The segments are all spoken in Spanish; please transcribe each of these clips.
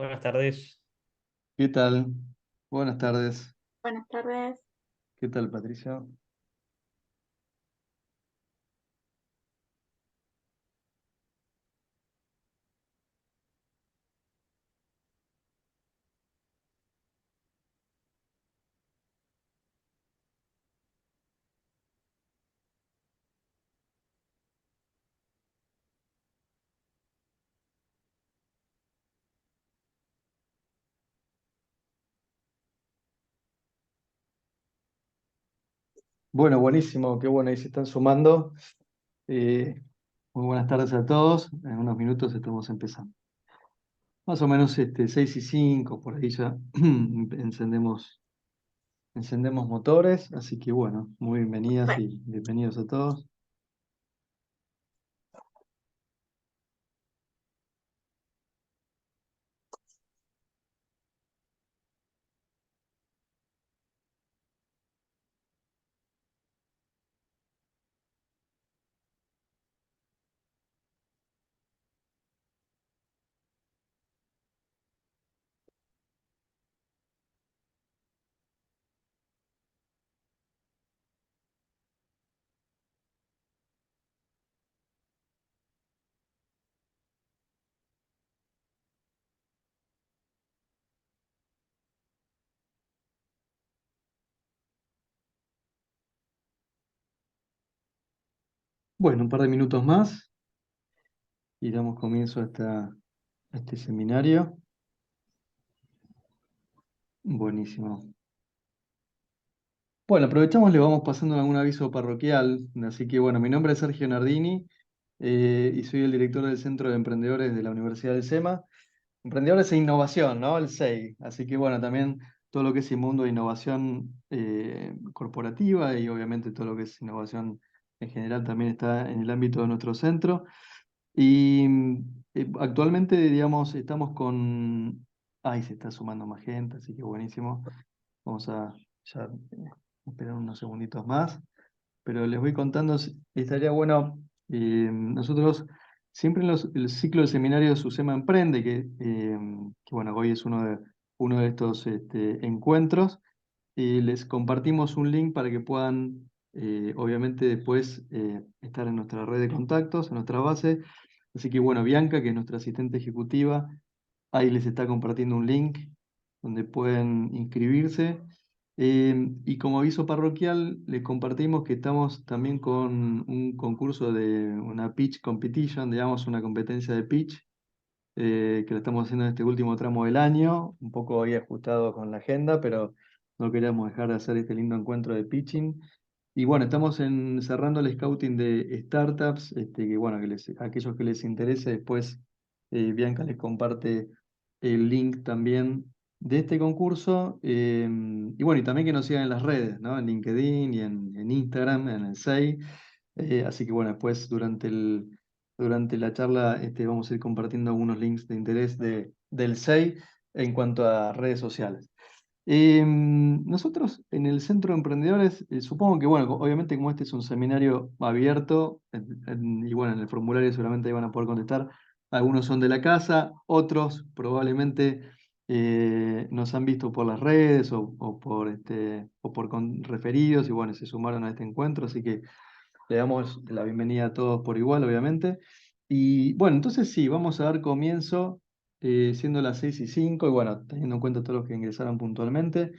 Buenas tardes. ¿Qué tal? Buenas tardes. Buenas tardes. ¿Qué tal, Patricia? Bueno, buenísimo, qué bueno, ahí se están sumando. Eh, Muy buenas tardes a todos. En unos minutos estamos empezando. Más o menos 6:05, por ahí ya encendemos motores, así que bueno, muy bienvenidas Bueno, y bienvenidos a todos. Bueno, un par de minutos más y damos comienzo a este seminario. Buenísimo. Bueno, aprovechamos, le vamos pasando algún aviso parroquial. Así que bueno, mi nombre es Sergio Nardini y soy el director del Centro de Emprendedores de la Universidad del SEMA. Emprendedores e Innovación, ¿no? El SEI. Así que bueno, también todo lo que es el mundo de innovación corporativa y obviamente todo lo que es innovación en general también está en el ámbito de nuestro centro. Y actualmente, digamos, estamos con... Ahí se está sumando más gente, así que buenísimo. Vamos a ya, esperar unos segunditos más, pero les voy contando, estaría bueno, nosotros siempre en el ciclo de seminarios SUSEMA Emprende, que bueno, hoy es uno de estos encuentros, y les compartimos un link para que puedan, obviamente, después estar en nuestra red de contactos, en nuestra base. Así que bueno, Bianca, que es nuestra asistente ejecutiva, ahí les está compartiendo un link donde pueden inscribirse. Y como aviso parroquial, les compartimos que estamos también con un concurso de una pitch competition, digamos, una competencia de pitch, que lo estamos haciendo en este último tramo del año, un poco hoy ajustado con la agenda, pero no queríamos dejar de hacer este lindo encuentro de pitching. Y bueno, estamos cerrando el scouting de startups, que bueno, aquellos que les interese, después Bianca les comparte el link también de este concurso. Y bueno, y también que nos sigan en las redes, ¿no? En LinkedIn y en Instagram, en el SEI. Así que bueno, después durante la charla vamos a ir compartiendo algunos links de interés del SEI en cuanto a redes sociales. Nosotros en el Centro de Emprendedores, supongo que, bueno, obviamente como este es un seminario abierto, y bueno, en el formulario seguramente ahí van a poder contestar, algunos son de la casa, otros probablemente nos han visto por las redes o por referidos y bueno, se sumaron a este encuentro, así que le damos la bienvenida a todos por igual, obviamente. Y bueno, entonces sí, vamos a dar comienzo, siendo las 6:05, y bueno, teniendo en cuenta todos los que ingresaron puntualmente,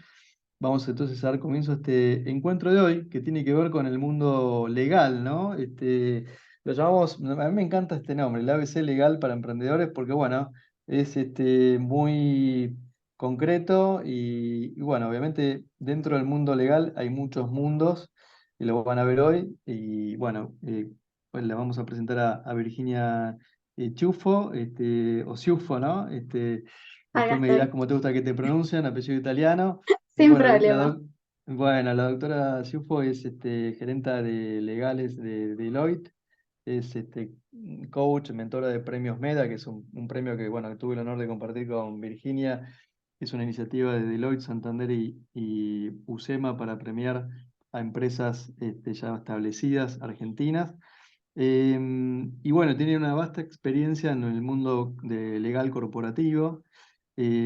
vamos entonces a dar comienzo a este encuentro de hoy, que tiene que ver con el mundo legal, ¿no? Lo llamamos, a mí me encanta este nombre, el ABC Legal para Emprendedores, porque bueno, es muy concreto y bueno, obviamente dentro del mundo legal hay muchos mundos y lo van a ver hoy. Y bueno, pues le vamos a presentar a Virginia Ciuffo, o Ciuffo, ¿no? acá Después me dirás estoy. cómo te gusta que te pronuncian, apellido italiano. Sin Bueno, problema. bueno, la doctora Ciuffo es gerenta de legales de Deloitte, es coach, mentora de premios MEDA, que es un premio que, bueno, que tuve el honor de compartir con Virginia. Es una iniciativa de Deloitte, Santander y UCEMA para premiar a empresas ya establecidas argentinas. Y bueno, tiene una vasta experiencia en el mundo legal corporativo.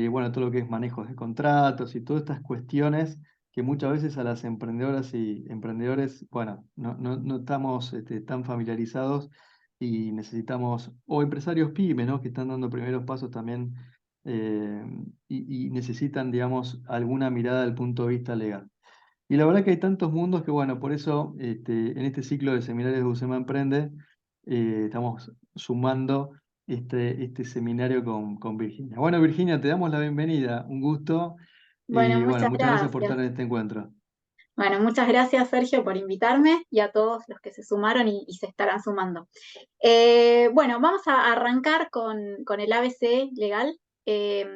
bueno, todo lo que es manejos de contratos y todas estas cuestiones que muchas veces a las emprendedoras y emprendedores, bueno, no estamos tan familiarizados y necesitamos, o empresarios pymes, ¿no? Que están dando primeros pasos también eh, y necesitan, digamos, alguna mirada del punto de vista legal. Y la verdad que hay tantos mundos que, bueno, por eso en este ciclo de seminarios de UCEMA Emprende estamos sumando este seminario con Virginia. Bueno, Virginia, te damos la bienvenida, un gusto Bueno, y bueno, muchas muchas gracias por gracias. estar en este encuentro. Bueno, muchas gracias, Sergio, por invitarme y a todos los que se sumaron y se estarán sumando. Bueno, vamos a arrancar con el ABC legal. Eh,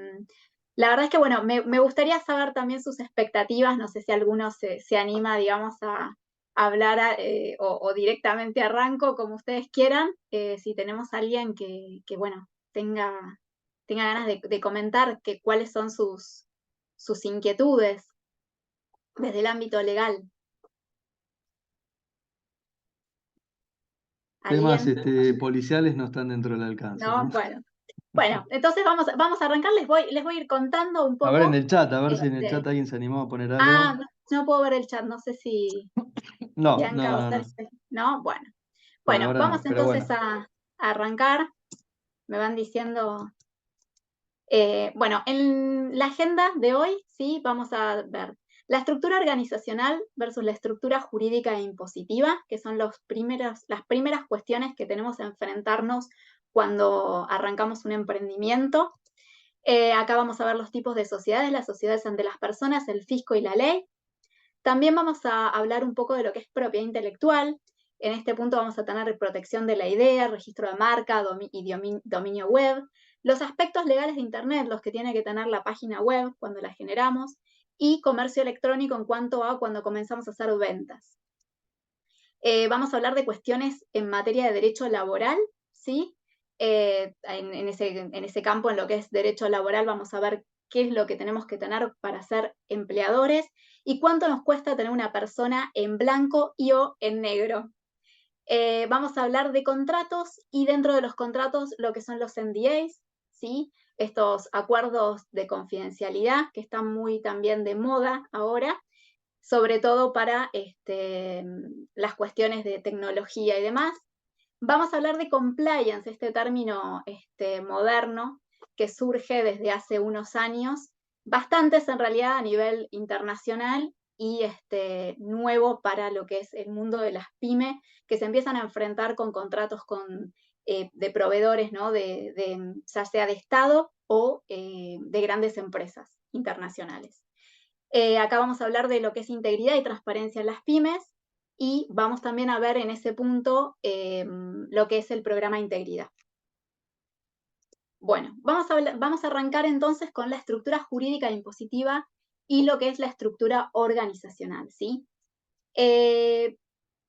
la verdad es que, bueno, me gustaría saber también sus expectativas. No sé si alguno se anima, digamos, a hablar o directamente arranco, como ustedes quieran. Si tenemos a alguien bueno, tenga ganas de comentar cuáles son sus inquietudes desde el ámbito legal. Temas ¿Alguien? policiales no están dentro del alcance, No, ¿no? bueno, entonces vamos a arrancar, les voy a ir contando un A ver en poco. el chat, a ver si en el chat Este, alguien se animó a poner algo. no puedo ver el chat, no sé si No, no, Bianca o no, no. Sergio, ¿no? Bueno, Por bueno, ahora vamos no, pero entonces bueno. a arrancar. Me van diciendo, bueno, en la agenda de hoy, sí, vamos a ver la estructura organizacional versus la estructura jurídica e impositiva, que son las primeras cuestiones que tenemos que enfrentarnos cuando arrancamos un emprendimiento. Acá vamos a ver los tipos de sociedades, las sociedades ante las personas, el fisco y la ley. También vamos a hablar un poco de lo que es propiedad intelectual. En este punto vamos a tener protección de la idea, registro de marca y dominio web, los aspectos legales de Internet, los que tiene que tener la página web cuando la generamos, y comercio electrónico en cuanto a cuando comenzamos a hacer ventas. Vamos a hablar de cuestiones en materia de derecho laboral, ¿sí? En ese campo, en lo que es derecho laboral, vamos a ver qué es lo que tenemos que tener para ser empleadores y cuánto nos cuesta tener una persona en blanco y o en negro. Vamos a hablar de contratos y dentro de los contratos lo que son los NDAs, ¿sí? Estos acuerdos de confidencialidad que están muy también de moda ahora, sobre todo para las cuestiones de tecnología y demás. Vamos a hablar de compliance, este término moderno que surge desde hace unos años, bastantes en realidad a nivel internacional y nuevo para lo que es el mundo de las pymes, que se empiezan a enfrentar con contratos de proveedores, ¿no? Ya sea de Estado o de grandes empresas internacionales. Acá vamos a hablar de lo que es integridad y transparencia en las pymes y vamos también a ver en ese punto lo que es el programa Integridad. Bueno, vamos a arrancar entonces con la estructura jurídica e impositiva y lo que es la estructura organizacional, ¿sí?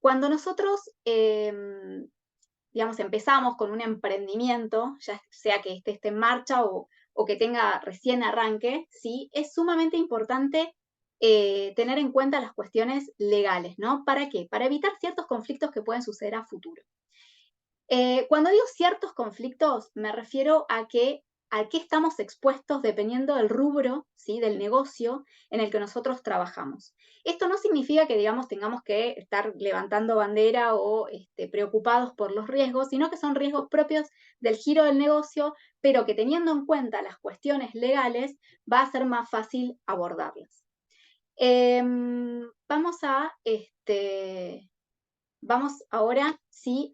Cuando nosotros, digamos, empezamos con un emprendimiento, ya sea que esté en marcha o que tenga recién arranque, ¿sí? Es sumamente importante tener en cuenta las cuestiones legales, ¿no? ¿Para qué? Para evitar ciertos conflictos que pueden suceder a futuro. Cuando digo ciertos conflictos, me refiero a qué estamos expuestos dependiendo del rubro, ¿sí? Del negocio en el que nosotros trabajamos. Esto no significa que, digamos, tengamos que estar levantando bandera o preocupados por los riesgos, sino que son riesgos propios del giro del negocio, pero que teniendo en cuenta las cuestiones legales va a ser más fácil abordarlas. Vamos vamos ahora sí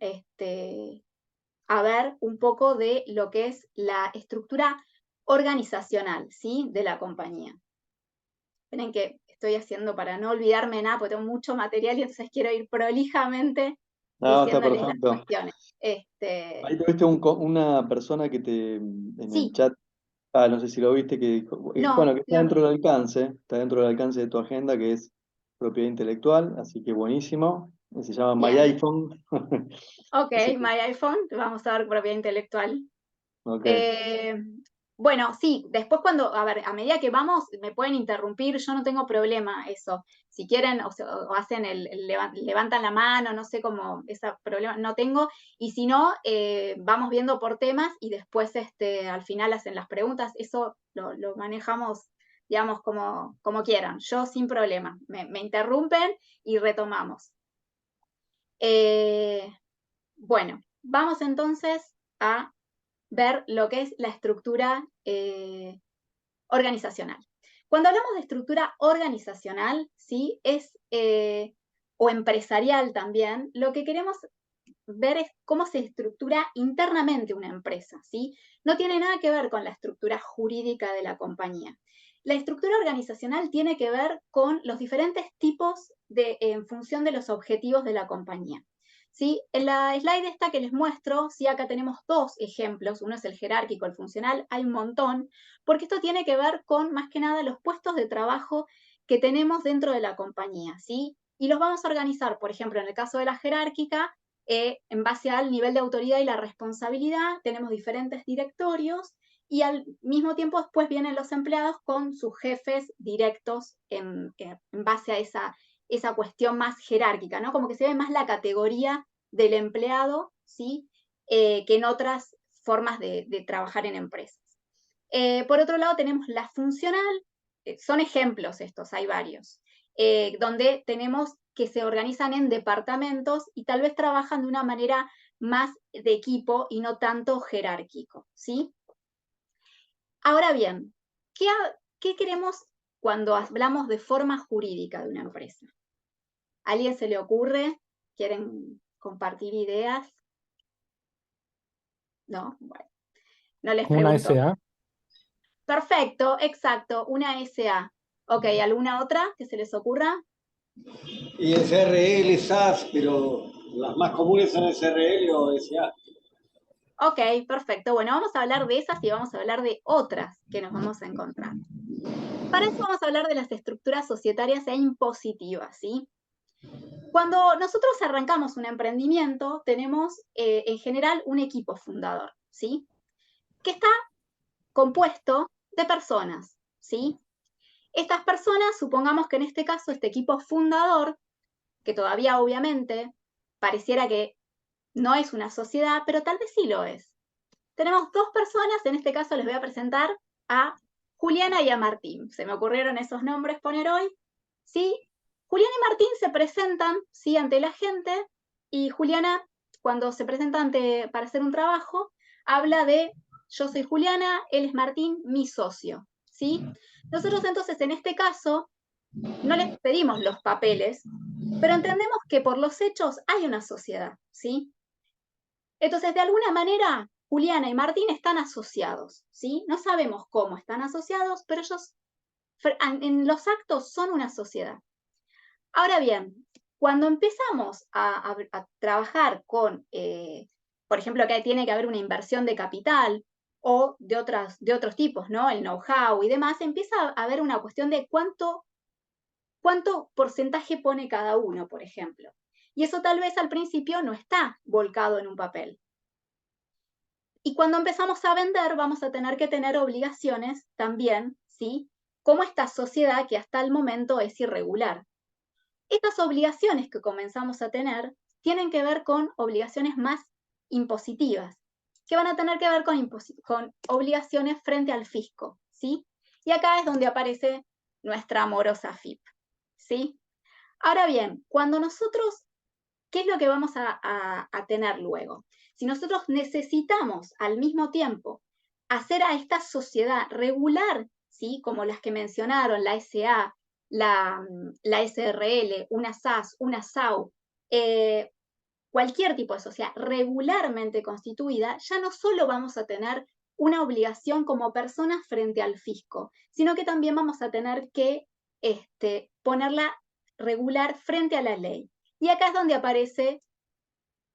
a ver un poco de lo que es la estructura organizacional, ¿sí? De la compañía. Esperen que estoy haciendo para no olvidarme nada, porque tengo mucho material y entonces quiero ir prolijamente No, está diciéndoles las perfecto. cuestiones. Ahí te viste una persona que en el Sí, chat, no sé si lo viste, que dijo, bueno, no, que dígame. está dentro del alcance de tu agenda, que es propiedad intelectual, así que buenísimo. Se llama My Bien. iPhone. Ok, Así que, My iPhone, vamos a ver propiedad intelectual. ok. Eh, Bueno, sí, después cuando, a ver, a medida que vamos, me pueden interrumpir, yo no tengo problema eso. Si quieren, o hacen levantan la mano, no sé cómo, ese problema no tengo. Y si no, vamos viendo por temas y después al final hacen las preguntas. Eso lo manejamos, digamos, como quieran. Yo sin problema. Me interrumpen y retomamos. Bueno, vamos entonces a ver lo que es la estructura organizacional. Cuando hablamos de estructura organizacional, ¿sí? O empresarial también, lo que queremos ver es cómo se estructura internamente una empresa, ¿sí? No tiene nada que ver con la estructura jurídica de la compañía. La estructura organizacional tiene que ver con los diferentes tipos en función de los objetivos de la compañía. ¿Sí? En la slide esta que les muestro, ¿sí? Acá tenemos dos ejemplos, uno es el jerárquico, el funcional, hay un montón, porque esto tiene que ver con, más que nada, los puestos de trabajo que tenemos dentro de la compañía, ¿sí? Y los vamos a organizar, por ejemplo, en el caso de la jerárquica, en base al nivel de autoridad y la responsabilidad, tenemos diferentes directorios y al mismo tiempo después vienen los empleados con sus jefes directos en base a esa cuestión más jerárquica, ¿no? Como que se ve más la categoría del empleado, ¿sí? Que en otras formas de trabajar en empresas. Por otro lado tenemos la funcional, son ejemplos estos, hay varios, donde tenemos que se organizan en departamentos y tal vez trabajan de una manera más de equipo y no tanto jerárquico, ¿sí? Ahora bien, ¿qué queremos cuando hablamos de forma jurídica de una empresa? ¿A alguien se le ocurre? ¿Quieren compartir ideas? ¿No? Bueno, no les Una pregunto. SA. Perfecto, exacto, una SA. Ok, ¿alguna otra que se les ocurra? Y SRL, SAS, pero las más comunes son SRL o SA. Ok, perfecto. Bueno, vamos a hablar de esas y vamos a hablar de otras que nos vamos a encontrar. Para eso vamos a hablar de las estructuras societarias e impositivas, ¿sí? Cuando nosotros arrancamos un emprendimiento, tenemos en general un equipo fundador, ¿sí? Que está compuesto de personas, ¿sí? Estas personas, supongamos que en este caso este equipo fundador, que todavía obviamente pareciera que no es una sociedad, pero tal vez sí lo es. Tenemos dos personas, en este caso les voy a presentar a Juliana y a Martín. Se me ocurrieron esos nombres poner hoy, ¿sí? Juliana y Martín se presentan, ¿sí? Ante la gente, y Juliana, cuando se presenta para hacer un trabajo, habla de, yo soy Juliana, él es Martín, mi socio, ¿sí? Nosotros entonces, en este caso, no les pedimos los papeles, pero entendemos que por los hechos hay una sociedad, ¿sí? Entonces, de alguna manera, Juliana y Martín están asociados, ¿sí? No sabemos cómo están asociados, pero ellos en los actos son una sociedad. Ahora bien, cuando empezamos a trabajar con, por ejemplo, que tiene que haber una inversión de capital o de otros tipos, ¿no? El know-how y demás, empieza a haber una cuestión de cuánto porcentaje pone cada uno, por ejemplo. Y eso tal vez al principio no está volcado en un papel. Y cuando empezamos a vender, vamos a tener que tener obligaciones también, ¿sí? Como esta sociedad que hasta el momento es irregular. Estas obligaciones que comenzamos a tener tienen que ver con obligaciones más impositivas, que van a tener que ver con obligaciones frente al fisco, ¿sí? Y acá es donde aparece nuestra amorosa FIP, ¿sí? Ahora bien, cuando nosotros, ¿qué es lo que vamos a tener luego? Si nosotros necesitamos al mismo tiempo hacer a esta sociedad regular, ¿sí? Como las que mencionaron, la SA, la SRL, una SAS, una SAU, cualquier tipo de sociedad regularmente constituida, ya no solo vamos a tener una obligación como personas frente al fisco, sino que también vamos a tener que ponerla regular frente a la ley. Y acá es donde aparece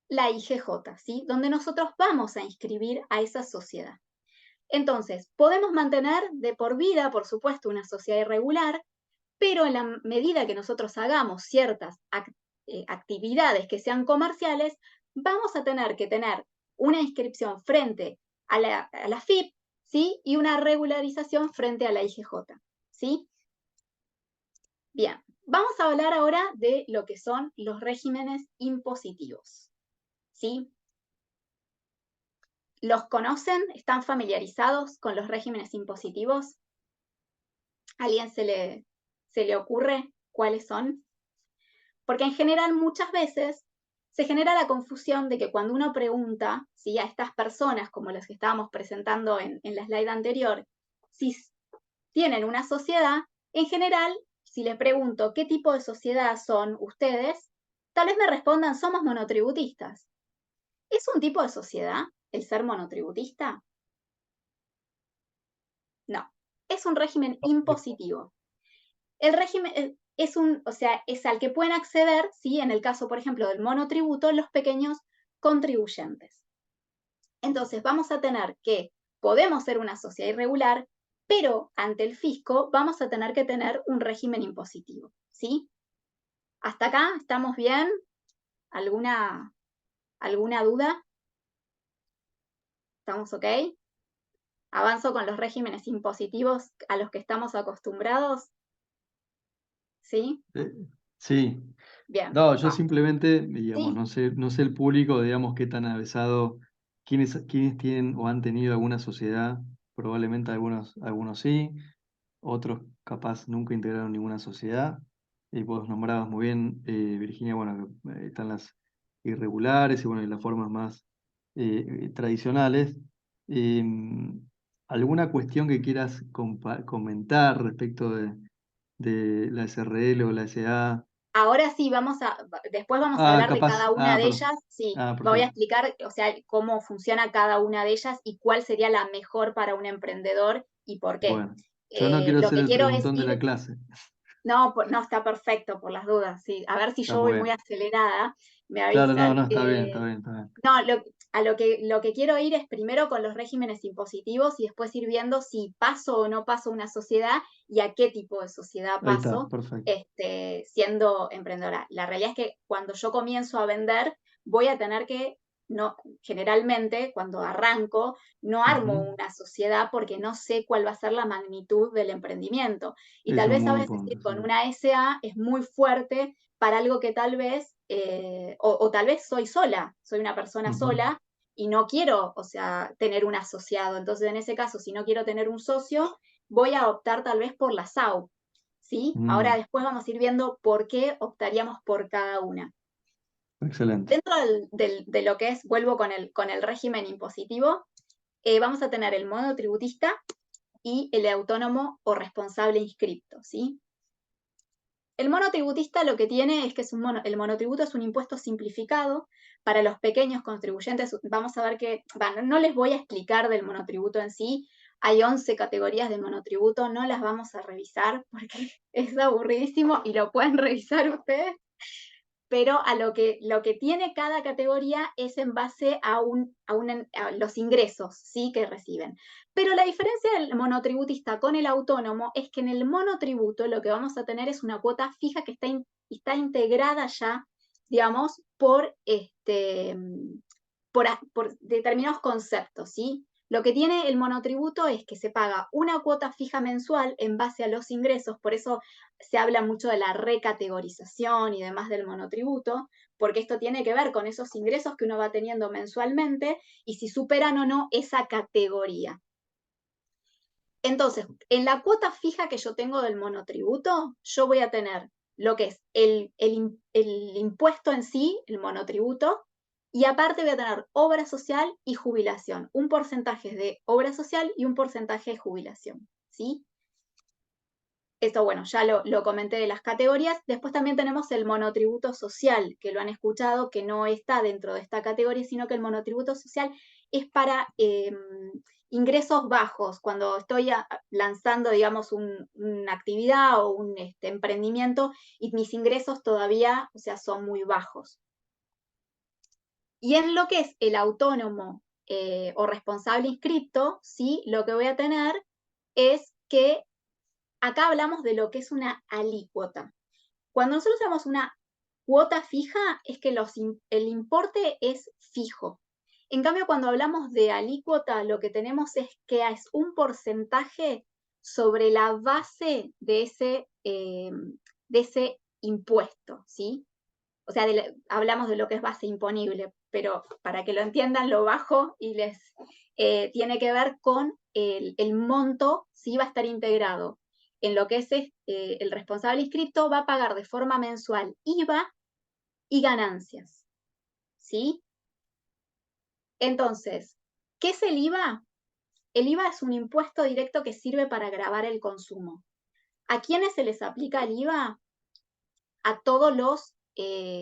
la IGJ, ¿sí? Donde nosotros vamos a inscribir a esa sociedad. Entonces, podemos mantener de por vida, por supuesto, una sociedad irregular, pero en la medida que nosotros hagamos ciertas actividades que sean comerciales, vamos a tener que tener una inscripción frente a la FIP, ¿sí? Y una regularización frente a la IGJ, ¿sí? Bien, vamos a hablar ahora de lo que son los regímenes impositivos, ¿sí? ¿Los conocen? ¿Están familiarizados con los regímenes impositivos? ¿A alguien se le ocurre cuáles son? Porque en general muchas veces se genera la confusión de que cuando uno pregunta, ¿sí?, a estas personas, como las que estábamos presentando en la slide anterior, si tienen una sociedad, en general, si les pregunto qué tipo de sociedad son ustedes, tal vez me respondan, somos monotributistas. ¿Es un tipo de sociedad el ser monotributista? No, es un régimen impositivo. El régimen es al que pueden acceder, ¿sí?, en el caso, por ejemplo, del monotributo, los pequeños contribuyentes. Entonces, vamos a tener que podemos ser una sociedad irregular, pero ante el fisco vamos a tener que tener un régimen impositivo, ¿sí? ¿Hasta acá estamos bien? ¿Alguna duda? ¿Estamos ok? ¿Avanzo con los regímenes impositivos a los que estamos acostumbrados? ¿Sí? Sí. Bien. No, yo Va. simplemente, digamos, Sí. no sé el público, digamos, qué tan avesado, quiénes tienen o han tenido alguna sociedad, probablemente algunos sí, otros capaz nunca integraron ninguna sociedad. Y vos nombrabas muy bien, Virginia, bueno, que, están las irregulares y bueno, y las formas más tradicionales. ¿Alguna cuestión que quieras comentar respecto de la SRL o la SA? Ahora sí, después vamos a hablar de Capaz, cada una de perdón. ellas. Sí, voy a Perfecto. explicar, o sea, cómo funciona cada una de ellas y cuál sería la mejor para un emprendedor y por qué. Bueno, yo no quiero Lo ser que el quiero es preguntón de la ir, clase. no, no, está perfecto por las dudas, sí. A ver si Está yo muy voy muy bien. acelerada, me Claro, no, avisan. no, está bien, está bien, está bien. No, lo que quiero ir es primero con los regímenes impositivos y después ir viendo si paso o no paso una sociedad y a qué tipo de sociedad Ahí está, paso, perfecto. siendo emprendedora. La realidad es que cuando yo comienzo a vender, voy a tener que, no, generalmente, cuando arranco, no armo Ujú. una sociedad porque no sé cuál va a ser la magnitud del emprendimiento. Y Es tal un vez a muy buen veces ir punto, sí. con una SA es muy fuerte para algo que tal vez, o tal vez soy sola, soy una persona Ujú. sola y no quiero, o sea, tener un asociado. Entonces, en ese caso, si no quiero tener un socio, voy a optar tal vez por la SAU, ¿sí? Ahora Mm, después vamos a ir viendo por qué optaríamos por cada una. excelente. Dentro de lo que es, vuelvo con el régimen impositivo, vamos a tener el monotributista y el autónomo o responsable inscripto, ¿sí? El monotributista lo que tiene es que el monotributo es un impuesto simplificado para los pequeños contribuyentes. Vamos a ver que, bueno, no les voy a explicar del monotributo en sí, hay 11 categorías de monotributo, no las vamos a revisar porque es aburridísimo y lo pueden revisar ustedes, pero lo que tiene cada categoría es en base a los ingresos, ¿sí?, que reciben. Pero la diferencia del monotributista con el autónomo es que en el monotributo lo que vamos a tener es una cuota fija que está integrada ya, digamos, por determinados conceptos, ¿sí? Lo que tiene el monotributo es que se paga una cuota fija mensual en base a los ingresos, por eso se habla mucho de la recategorización y demás del monotributo, porque esto tiene que ver con esos ingresos que uno va teniendo mensualmente y si superan o no esa categoría. Entonces, en la cuota fija que yo tengo del monotributo, yo voy a tener lo que es el impuesto en sí, el monotributo, y aparte voy a tener obra social y jubilación, un porcentaje de obra social y un porcentaje de jubilación, ¿sí? Esto, bueno, ya lo comenté de las categorías. Después también tenemos el monotributo social, que lo han escuchado, que no está dentro de esta categoría, sino que el monotributo social es para ingresos bajos, cuando estoy lanzando, digamos, una actividad o un emprendimiento y mis ingresos todavía, o sea, son muy bajos. Y en lo que es el autónomo o responsable inscripto, ¿sí?, lo que voy a tener es que acá hablamos de lo que es una alícuota. Cuando nosotros tenemos una cuota fija, es que el importe es fijo. En cambio, cuando hablamos de alícuota, lo que tenemos es que es un porcentaje sobre la base de ese impuesto, ¿sí? O sea, hablamos de lo que es base imponible, pero para que lo entiendan, lo bajo y les tiene que ver con el monto, ¿sí? Va a estar integrado en lo que es el responsable inscripto, va a pagar de forma mensual IVA y ganancias, ¿sí? Entonces, ¿qué es el IVA? El IVA es un impuesto directo que sirve para gravar el consumo. ¿A quiénes se les aplica el IVA? A todos los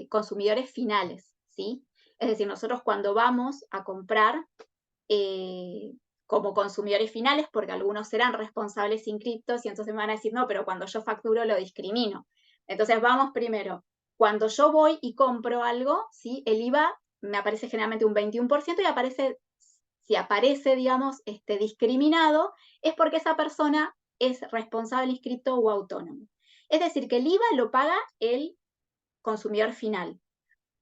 consumidores finales, ¿sí? Es decir, nosotros cuando vamos a comprar como consumidores finales, porque algunos serán responsables inscriptos y entonces me van a decir, no, pero cuando yo facturo lo discrimino. Entonces vamos primero, cuando yo voy y compro algo, ¿sí? El IVA me aparece generalmente un 21% y aparece, si aparece, digamos, discriminado, es porque esa persona es responsable inscripto o autónomo. Es decir, que el IVA lo paga el consumidor final,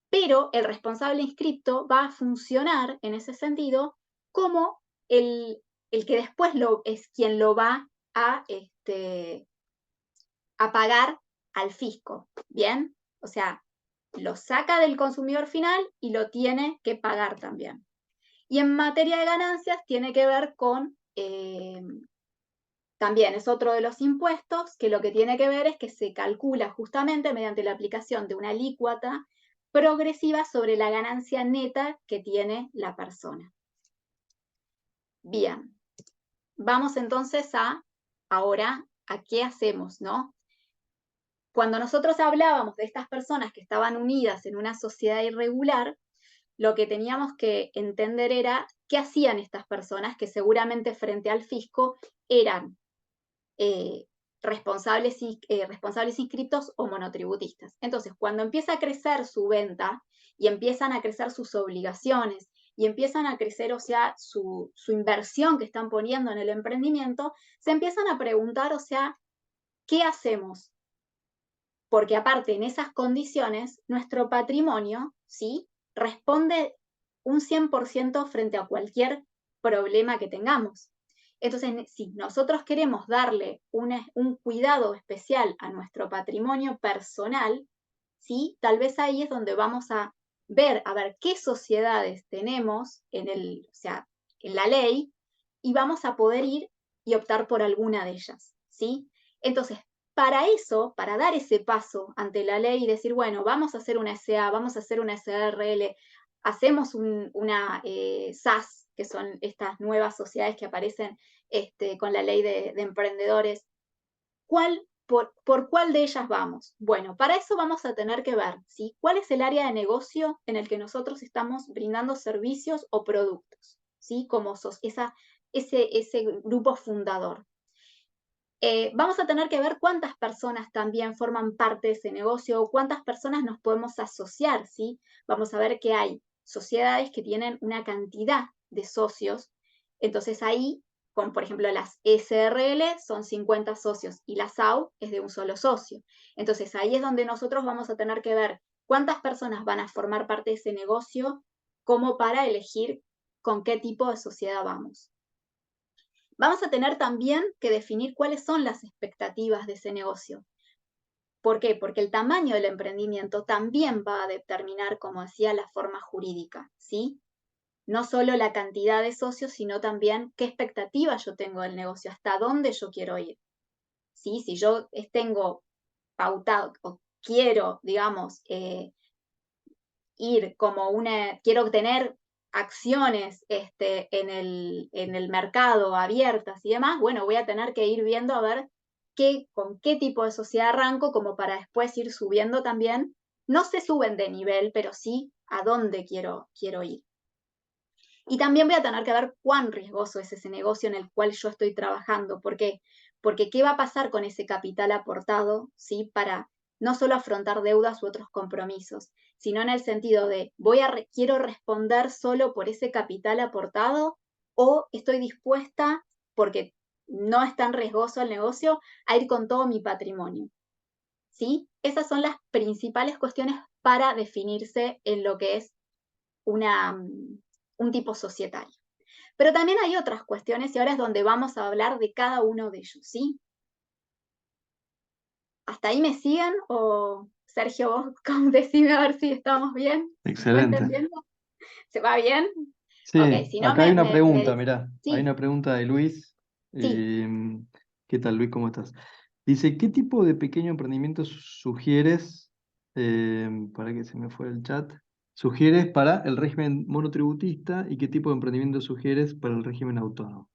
pero el responsable inscripto va a funcionar en ese sentido como el que después es quien lo va a pagar al fisco, ¿bien? O sea, lo saca del consumidor final y lo tiene que pagar también. Y en materia de ganancias tiene que ver con, también es otro de los impuestos que lo que tiene que ver es que se calcula justamente mediante la aplicación de una alícuota progresiva sobre la ganancia neta que tiene la persona. Bien, vamos entonces ahora a qué hacemos, ¿no? Cuando nosotros hablábamos de estas personas que estaban unidas en una sociedad irregular, lo que teníamos que entender era qué hacían estas personas que seguramente frente al fisco eran responsables inscriptos o monotributistas. Entonces, cuando empieza a crecer su venta y empiezan a crecer sus obligaciones y empiezan a crecer, o sea, su inversión que están poniendo en el emprendimiento, se empiezan a preguntar, o sea, ¿qué hacemos? Porque aparte, en esas condiciones, nuestro patrimonio, ¿sí? Responde un 100% frente a cualquier problema que tengamos. Entonces, si nosotros queremos darle un cuidado especial a nuestro patrimonio personal, ¿sí? Tal vez ahí es donde vamos a ver qué sociedades tenemos o sea, en la ley, y vamos a poder ir y optar por alguna de ellas, ¿sí? Entonces, para eso, para dar ese paso ante la ley y decir, bueno, vamos a hacer una SA, vamos a hacer una SRL, hacemos una SAS, que son estas nuevas sociedades que aparecen con la ley de emprendedores, ¿por cuál de ellas vamos? Bueno, para eso vamos a tener que ver, ¿sí? ¿Cuál es el área de negocio en el que nosotros estamos brindando servicios o productos? ¿Sí? Como ese grupo fundador. Vamos a tener que ver cuántas personas también forman parte de ese negocio o cuántas personas nos podemos asociar, ¿sí? Vamos a ver que hay sociedades que tienen una cantidad de socios, entonces ahí, por ejemplo, las SRL son 50 socios y la SAU es de un solo socio. Entonces ahí es donde nosotros vamos a tener que ver cuántas personas van a formar parte de ese negocio como para elegir con qué tipo de sociedad vamos. Vamos a tener también que definir cuáles son las expectativas de ese negocio. ¿Por qué? Porque el tamaño del emprendimiento también va a determinar, como decía, la forma jurídica, ¿sí? No solo la cantidad de socios, sino también qué expectativas yo tengo del negocio, hasta dónde yo quiero ir. ¿Sí? Si yo tengo pautado o quiero, digamos, ir como quiero obtener acciones en el mercado abiertas y demás, bueno, voy a tener que ir viendo a ver con qué tipo de sociedad arranco, como para después ir subiendo también. No se suben de nivel, pero sí a dónde quiero ir. Y también voy a tener que ver cuán riesgoso es ese negocio en el cual yo estoy trabajando. ¿Por qué? Porque ¿qué va a pasar con ese capital aportado, ¿sí? Para no solo afrontar deudas u otros compromisos, sino en el sentido de, quiero responder solo por ese capital aportado o estoy dispuesta, porque no es tan riesgoso el negocio, a ir con todo mi patrimonio. ¿Sí? Esas son las principales cuestiones para definirse en lo que es un tipo societario. Pero también hay otras cuestiones y ahora es donde vamos a hablar de cada uno de ellos, ¿sí? ¿Hasta ahí me siguen? O Sergio, vos decime a ver si estamos bien. ¿Va Excelente. entendiendo? ¿Se va bien? Sí, Ok, si no acá hay una me pregunta, dice. mirá. Hay Sí, una pregunta de Luis. sí. ¿Qué tal, Luis? ¿Cómo estás? Dice, ¿qué tipo de pequeño emprendimiento sugieres, para que se me fue el chat, sugieres para el régimen monotributista y qué tipo de emprendimiento sugieres para el régimen autónomo?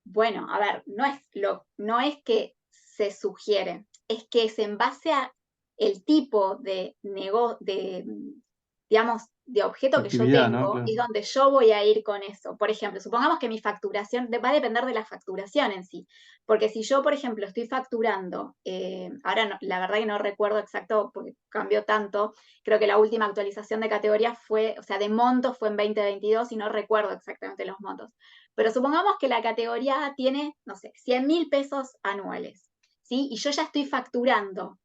Bueno, a ver, no es que se sugiere, es que es en base a el tipo de digamos, de objeto que yo Actividad, ¿no? tengo, Claro. y donde yo voy a ir con eso. Por ejemplo, supongamos que mi facturación va a depender de la facturación en sí, porque si yo, por ejemplo, estoy facturando, ahora no, la verdad que no recuerdo exacto porque cambió tanto, creo que la última actualización de categoría fue, o sea, de montos fue en 2022 y no recuerdo exactamente los montos. Pero supongamos que la categoría A tiene, no sé, 100.000 pesos anuales, ¿sí? Y yo ya estoy facturando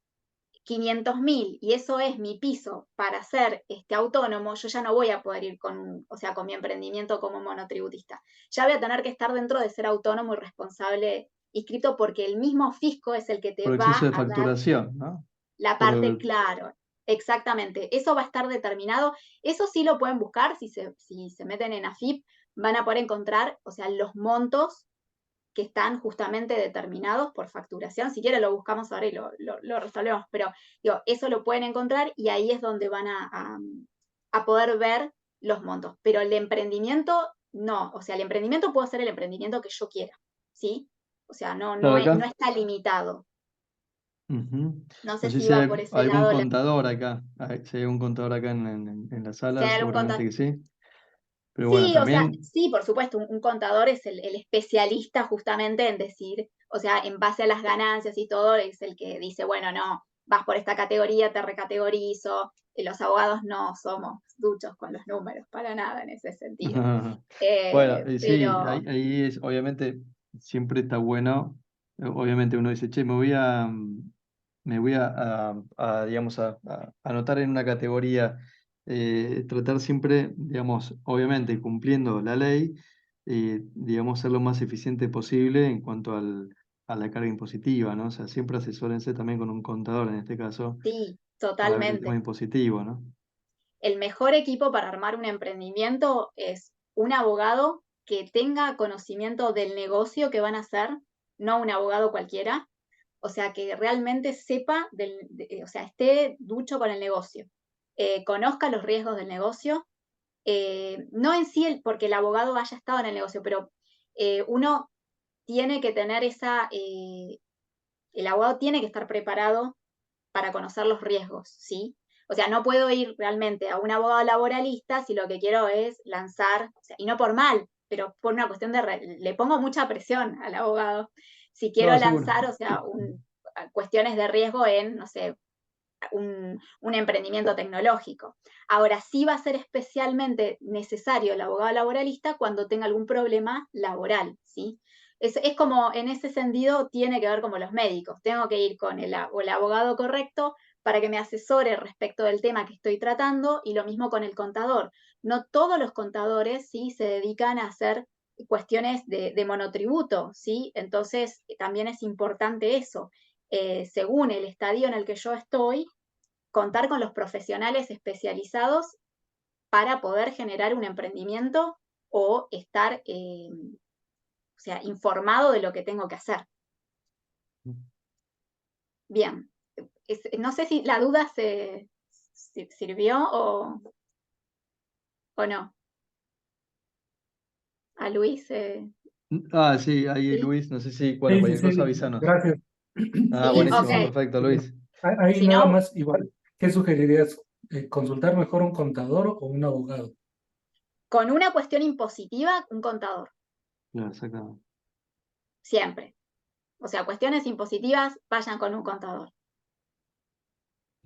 500.000 y eso es mi piso para ser autónomo, yo ya no voy a poder ir o sea, con mi emprendimiento como monotributista. Ya voy a tener que estar dentro de ser autónomo y responsable inscrito porque el mismo fisco es el que te Por exceso va de a dar facturación, ¿no? la parte, Por, claro. Exactamente, eso va a estar determinado, eso sí lo pueden buscar, si se meten en AFIP, van a poder encontrar, o sea, los montos que están justamente determinados por facturación. Si quieren lo buscamos ahora y lo resolvemos, pero digo, eso lo pueden encontrar y ahí es donde van a poder ver los montos. Pero el emprendimiento, no, o sea, el emprendimiento puede ser el emprendimiento que yo quiera, ¿sí? O sea, claro, no acá. está limitado. Ujú. No No sé sé si si va hay por ese algún lado. contador acá. Si hay algún contador acá en la Si sala, hay algún seguramente contador. que sí. Pero bueno, Sí, o sea, también, sí, por supuesto, un contador es el especialista justamente en decir, o sea, en base a las ganancias y todo, es el que dice, bueno, no, vas por esta categoría, te recategorizo. Los abogados no somos duchos con los números, para nada en ese sentido. bueno, sí, Pero ahí es, obviamente, siempre está bueno. Obviamente uno dice, che, digamos, a anotar en una categoría, tratar siempre, digamos, obviamente cumpliendo la ley, digamos, ser lo más eficiente posible en cuanto a la carga impositiva, ¿no? O sea, siempre asesórense también con un contador en este caso sí, para ver el tema totalmente. impositivo, ¿no? El mejor equipo para armar un emprendimiento es un abogado que tenga conocimiento del negocio que van a hacer, no un abogado cualquiera, o sea, que realmente sepa, o sea, esté ducho con el negocio, conozca los riesgos del negocio, no en sí porque el abogado haya estado en el negocio, pero uno tiene que tener el abogado tiene que estar preparado para conocer los riesgos, ¿sí? O sea, no puedo ir realmente a un abogado laboralista si lo que quiero es lanzar, o sea, y no por mal, pero por una cuestión le pongo mucha presión al abogado. Si quiero No, seguro. lanzar, o sea, cuestiones de riesgo en, no sé, un emprendimiento tecnológico. Ahora sí va a ser especialmente necesario el abogado laboralista cuando tenga algún problema laboral, ¿sí? Es como, en ese sentido, tiene que ver como los médicos. Tengo que ir con el abogado correcto para que me asesore respecto del tema que estoy tratando y lo mismo con el contador. No todos los contadores, ¿sí?, se dedican a hacer cuestiones de monotributo, ¿sí? Entonces, también es importante eso. Según el estadio en el que yo estoy, contar con los profesionales especializados para poder generar un emprendimiento o estar, o sea, informado de lo que tengo que hacer. Bien, no sé si la duda se sirvió o no. A Luis, Ah, sí, ahí sí, Luis, no sé si, bueno, Sí, sí, cualquier cosa sí, avísanos. gracias. Ah, sí, Sí, sí, buenísimo, ok. sí. perfecto, Luis. Ahí Si nada no, más, igual, ¿qué sugerirías? ¿Consultar mejor un contador o un abogado? con una cuestión impositiva, un contador, Claro, exactamente. siempre. O sea, cuestiones impositivas, vayan con un contador.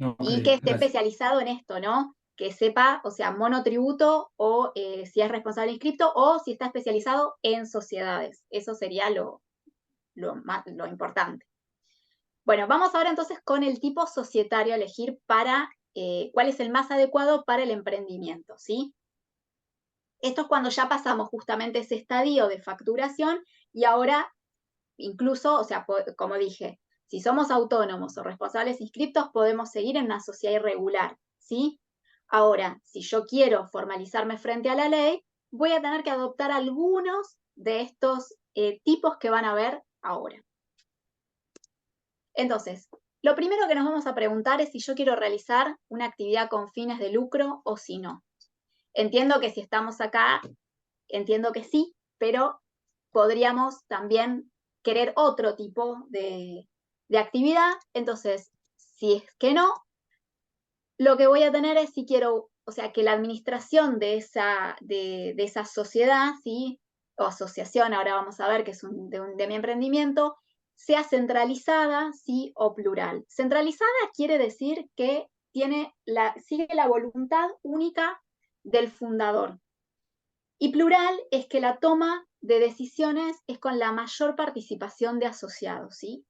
Ok, Y que esté gracias. especializado en esto, ¿no? Que sepa, o sea, monotributo o si es responsable inscripto o si está especializado en sociedades. Eso sería lo importante. Bueno, vamos ahora entonces con el tipo societario a elegir para cuál es el más adecuado para el emprendimiento, ¿sí? Esto es cuando ya pasamos justamente ese estadio de facturación y ahora incluso, o sea, como dije, si somos autónomos o responsables inscriptos, podemos seguir en una sociedad irregular, ¿sí? Ahora, si yo quiero formalizarme frente a la ley, voy a tener que adoptar algunos de estos tipos que van a ver ahora. Entonces, lo primero que nos vamos a preguntar es si yo quiero realizar una actividad con fines de lucro o si no. Entiendo que si estamos acá, entiendo que sí, pero podríamos también querer otro tipo de actividad. Entonces, si es que no, lo que voy a tener es si quiero, o sea, que la administración de esa sociedad, ¿sí? O asociación, ahora vamos a ver que es de mi emprendimiento, sea centralizada, ¿sí? O plural. Centralizada quiere decir que sigue la voluntad única del fundador. Y plural es que la toma de decisiones es con la mayor participación de asociados, ¿sí?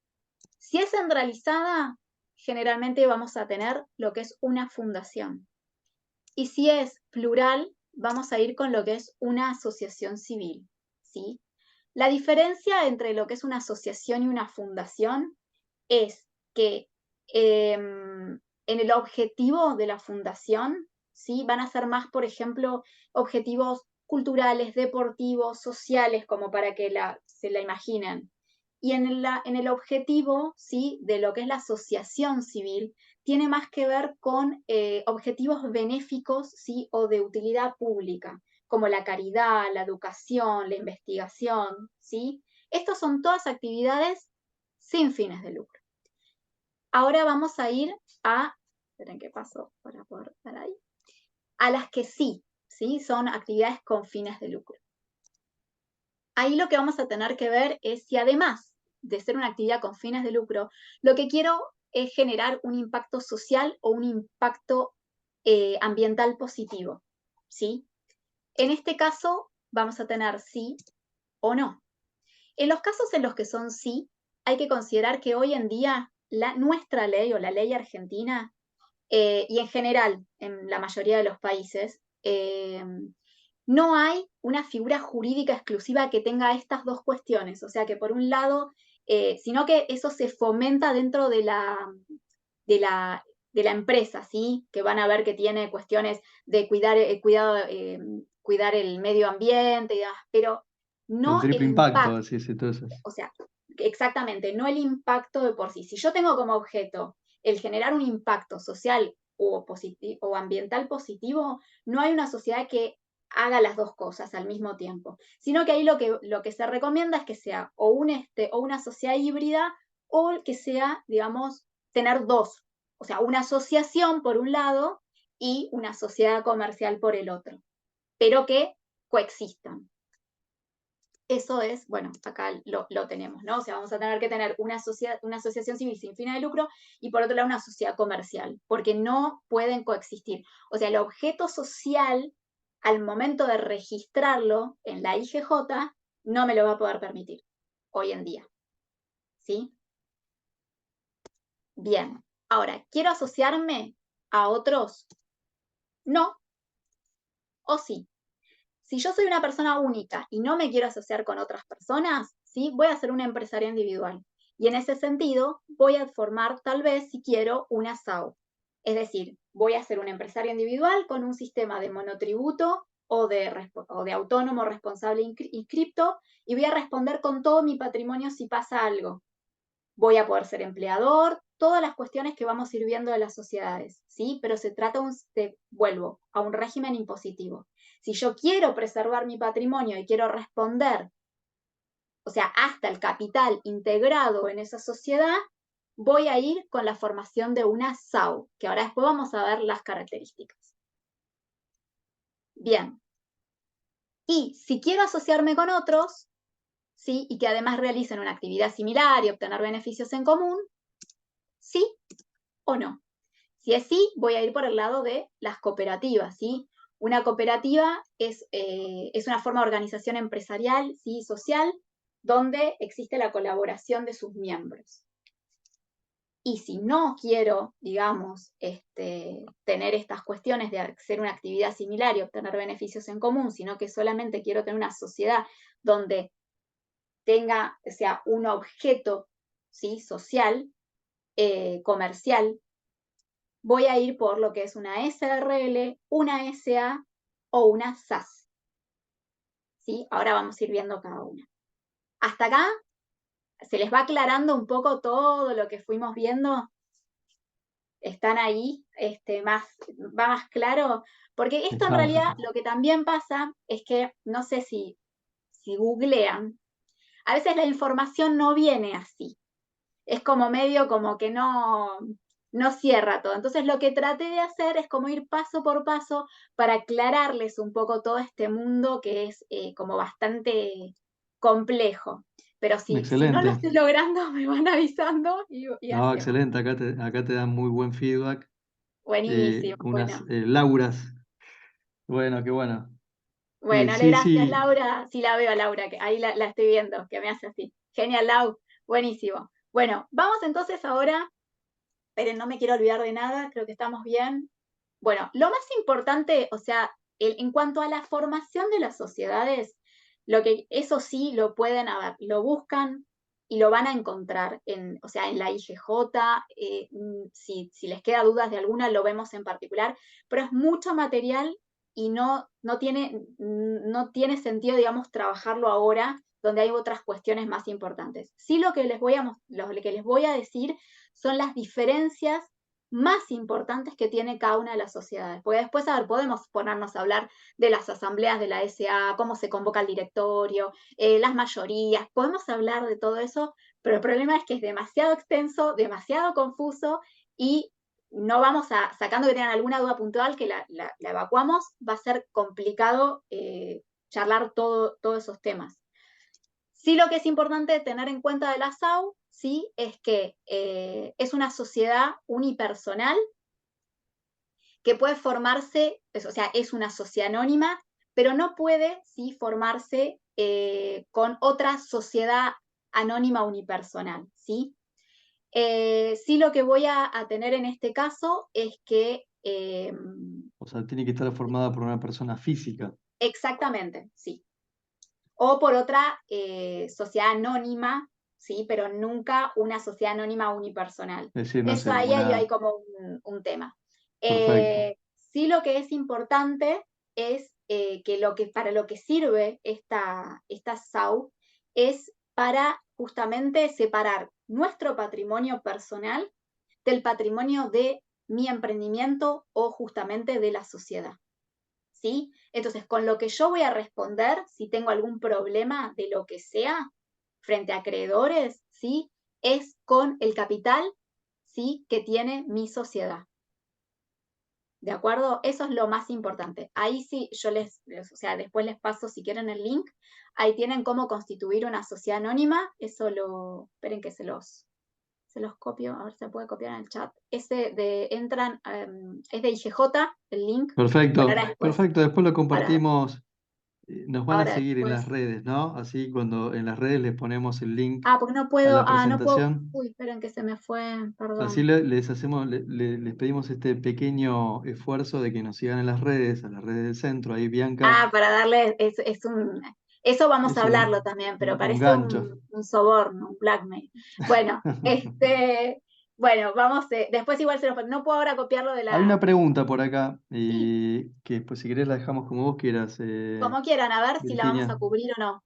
Si es centralizada, generalmente vamos a tener lo que es una fundación. Y si es plural, vamos a ir con lo que es una asociación civil, ¿sí? La diferencia entre lo que es una asociación y una fundación es que en el objetivo de la fundación, ¿sí? Van a ser más, por ejemplo, objetivos culturales, deportivos, sociales, como para que se la imaginen. Y en el objetivo, ¿sí? De lo que es la asociación civil, tiene más que ver con objetivos benéficos, ¿sí? O de utilidad pública, como la caridad, la educación, la investigación, ¿sí? Estas son todas actividades sin fines de lucro. Ahora vamos a ir esperen qué pasó para poder estar ahí, a las que sí, ¿sí? Son actividades con fines de lucro. Ahí lo que vamos a tener que ver es si además de ser una actividad con fines de lucro, lo que quiero es generar un impacto social o un impacto ambiental positivo, ¿sí? En este caso vamos a tener sí o no. En los casos en los que son sí, hay que considerar que hoy en día nuestra ley o la ley argentina, y en general en la mayoría de los países, no hay una figura jurídica exclusiva que tenga estas dos cuestiones. O sea que por un lado, sino que eso se fomenta dentro de la empresa, ¿sí? Que van a ver que tiene cuestiones de cuidar el medio ambiente y demás, pero El no el triple impacto. impacto, sí, sí, todo eso. O sea, exactamente, no el impacto de por sí. Si yo tengo como objeto el generar un impacto social o ambiental positivo, no hay una sociedad que haga las dos cosas al mismo tiempo, sino que ahí lo que se recomienda es que sea o una sociedad híbrida o que sea, digamos, tener dos, o sea, una asociación por un lado y una sociedad comercial por el otro, pero que coexistan. Eso es, bueno, acá lo tenemos, ¿no? O sea, vamos a tener que tener una asociación civil sin fines de lucro y por otro lado una sociedad comercial, porque no pueden coexistir. O sea, el objeto social, al momento de registrarlo en la IGJ, no me lo va a poder permitir hoy en día, ¿sí? Bien, ahora, ¿quiero asociarme a otros? No, o sí. Si yo soy una persona única y no me quiero asociar con otras personas, ¿sí? Voy a ser una empresaria individual. Y en ese sentido, voy a formar tal vez, si quiero, una SAO. Es decir, voy a ser una empresaria individual con un sistema de monotributo o de autónomo responsable inscripto y voy a responder con todo mi patrimonio si pasa algo. Voy a poder ser empleador, todas las cuestiones que vamos a ir viendo de las sociedades, ¿sí? Pero se trata, vuelvo, a un régimen impositivo. Si yo quiero preservar mi patrimonio y quiero responder, o sea, hasta el capital integrado en esa sociedad, voy a ir con la formación de una SAU, que ahora después vamos a ver las características. Bien. Y si quiero asociarme con otros, ¿sí? Y que además realicen una actividad similar y obtener beneficios en común, ¿sí o no? Si es sí, voy a ir por el lado de las cooperativas, ¿sí? Una cooperativa es una forma de organización empresarial, ¿sí? Social, donde existe la colaboración de sus miembros. Y si no quiero, digamos, tener estas cuestiones de hacer una actividad similar y obtener beneficios en común, sino que solamente quiero tener una sociedad donde tenga, o sea, un objeto, ¿sí?, social, comercial, voy a ir por lo que es una SRL, una SA o una SAS. ¿Sí? Ahora vamos a ir viendo cada una. Hasta acá, ¿se les va aclarando un poco todo lo que fuimos viendo? ¿Están ahí? ¿Va más claro? Porque esto en realidad lo que también pasa es que, no sé si googlean, a veces la información no viene así. Es como medio como que no cierra todo. Entonces lo que traté de hacer es como ir paso por paso para aclararles un poco todo este mundo que es como bastante complejo. Pero si no lo Excelente. estoy logrando, me van avisando y No, hacemos. excelente. Acá te dan muy buen feedback. Buenísimo, Unas bueno. Lauras. Bueno, qué bueno. Bueno, Sí, gracias, sí. Laura. Sí, la veo a Laura, que ahí la estoy viendo, que me hace así. Genial, Lau. Buenísimo. Bueno, vamos entonces ahora. Esperen, no me quiero olvidar de nada, creo que estamos bien. Bueno, lo más importante, o sea, en cuanto a la formación de las sociedades, eso sí lo pueden, a ver, lo buscan y lo van a encontrar o sea, en la IGJ, si les queda dudas de alguna, lo vemos en particular, pero es mucho material y no tiene sentido, digamos, trabajarlo ahora, donde hay otras cuestiones más importantes. Sí, lo que les voy a decir son las diferencias más importantes que tiene cada una de las sociedades. Porque después, a ver, podemos ponernos a hablar de las asambleas de la SA, cómo se convoca el directorio, las mayorías, podemos hablar de todo eso, pero el problema es que es demasiado extenso, demasiado confuso y no vamos sacando que tengan alguna duda puntual, que la evacuamos, va a ser complicado charlar todos esos temas. Sí, lo que es importante tener en cuenta de la SAU, sí, es que es una sociedad unipersonal que puede formarse, o sea, es una sociedad anónima, pero no puede, sí, formarse con otra sociedad anónima unipersonal, ¿sí? Sí, lo que voy a tener en este caso es que... O sea, tiene que estar formada por una persona física. Exactamente, sí. O por otra sociedad anónima, ¿sí? Pero nunca una sociedad anónima unipersonal. Es decir, no Eso sé, ahí hay como un tema. Perfecto. Sí, lo que es importante es que para lo que sirve esta SAU es para justamente separar nuestro patrimonio personal del patrimonio de mi emprendimiento o justamente de la sociedad. ¿Sí? Entonces, con lo que yo voy a responder, si tengo algún problema de lo que sea, frente a acreedores, ¿sí? Es con el capital, ¿sí?, que tiene mi sociedad. ¿De acuerdo? Eso es lo más importante. Ahí sí, o sea, después les paso si quieren el link. Ahí tienen cómo constituir una sociedad anónima. Esperen que se los copio, a ver si se puede copiar en el chat. Es de IGJ, el link. Perfecto, Bueno, ahora después, perfecto. Después lo ahora, compartimos. Nos van a ahora seguir en después. las redes, ¿no? Así cuando en las redes les ponemos el link Porque no a la puedo. presentación. Uy, esperen que se me fue, Así perdón. les pedimos este pequeño esfuerzo de que nos sigan en las redes, a las redes del centro. Ahí Bianca Para darle, eso vamos a es hablarlo también, pero un parece gancho. un soborno, un blackmail. Bueno, bueno, vamos, después igual no puedo ahora copiarlo de Hay una la... pregunta por acá, Sí, que pues si querés la dejamos como vos quieras, como quieran, a ver si la vamos a Virginia. cubrir o no.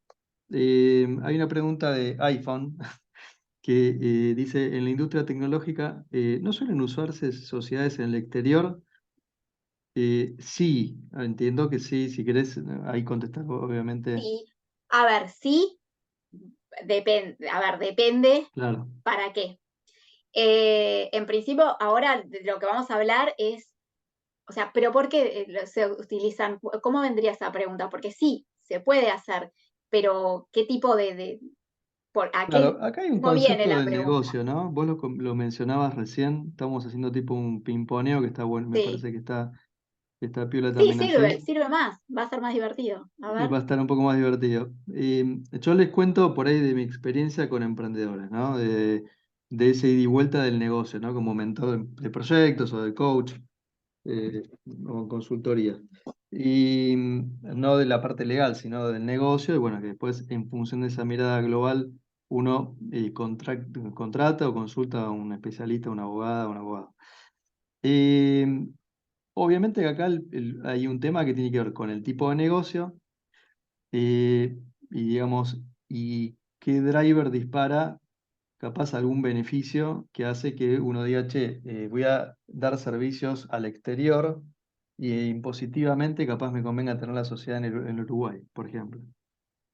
Hay una pregunta de iPhone que dice, en la industria tecnológica, ¿no suelen usarse sociedades en el exterior? Sí, entiendo que sí, si querés ahí contestar, obviamente. Sí, a ver, sí, depende Claro. para qué. En principio, ahora de lo que vamos a hablar es, o sea, pero ¿por qué se utilizan? ¿Cómo vendría esa pregunta? Porque sí, se puede hacer, pero ¿qué tipo Claro, acá hay un cómo viene concepto la de pregunta? negocio, ¿no? Vos lo mencionabas recién, estamos haciendo tipo un pimponeo que está bueno, me Sí, parece que está piola sí, también así. sirve más, va a ser más divertido. A ver. Va a estar un poco más divertido. Yo les cuento por ahí de mi experiencia con emprendedores, ¿no? De ese ida y vuelta del negocio, ¿no? Como mentor de proyectos o de coach. o consultoría. Y no de la parte legal, sino del negocio, y bueno, que después en función de esa mirada global uno contrata o consulta a un especialista, una abogada, un abogado. Obviamente que acá hay un tema que tiene que ver con el tipo de negocio y digamos, y qué driver dispara capaz algún beneficio que hace que uno diga, che, voy a dar servicios al exterior y impositivamente capaz me convenga tener la sociedad en Uruguay, por ejemplo.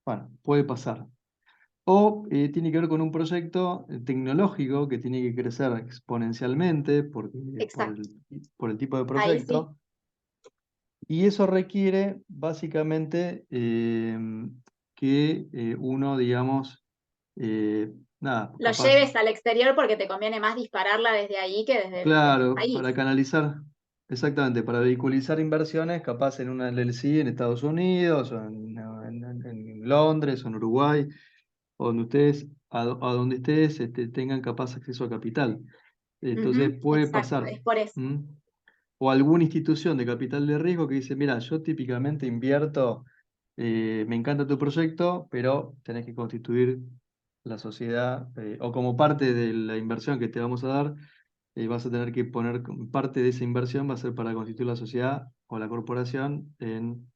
Bueno, puede pasar. O tiene que ver con un proyecto tecnológico que tiene que crecer exponencialmente Exacto. por el tipo de Ahí sí. proyecto. Y eso requiere básicamente que uno, digamos, nada, Lo capaz. lleves al exterior porque te conviene más dispararla desde ahí que desde el Claro, para país. canalizar, exactamente, para vehiculizar inversiones, capaz en una LLC en Estados Unidos, o en Londres, o en Uruguay, o donde ustedes, a donde ustedes tengan capaz acceso a capital. Entonces Ujú, puede exacto, pasar. es por eso. ¿Mm? O alguna institución de capital de riesgo que dice, mira, yo típicamente invierto, me encanta tu proyecto, pero tenés que constituir la sociedad, o como parte de la inversión que te vamos a dar vas a tener que poner parte de esa inversión va a ser para constituir la sociedad o la corporación en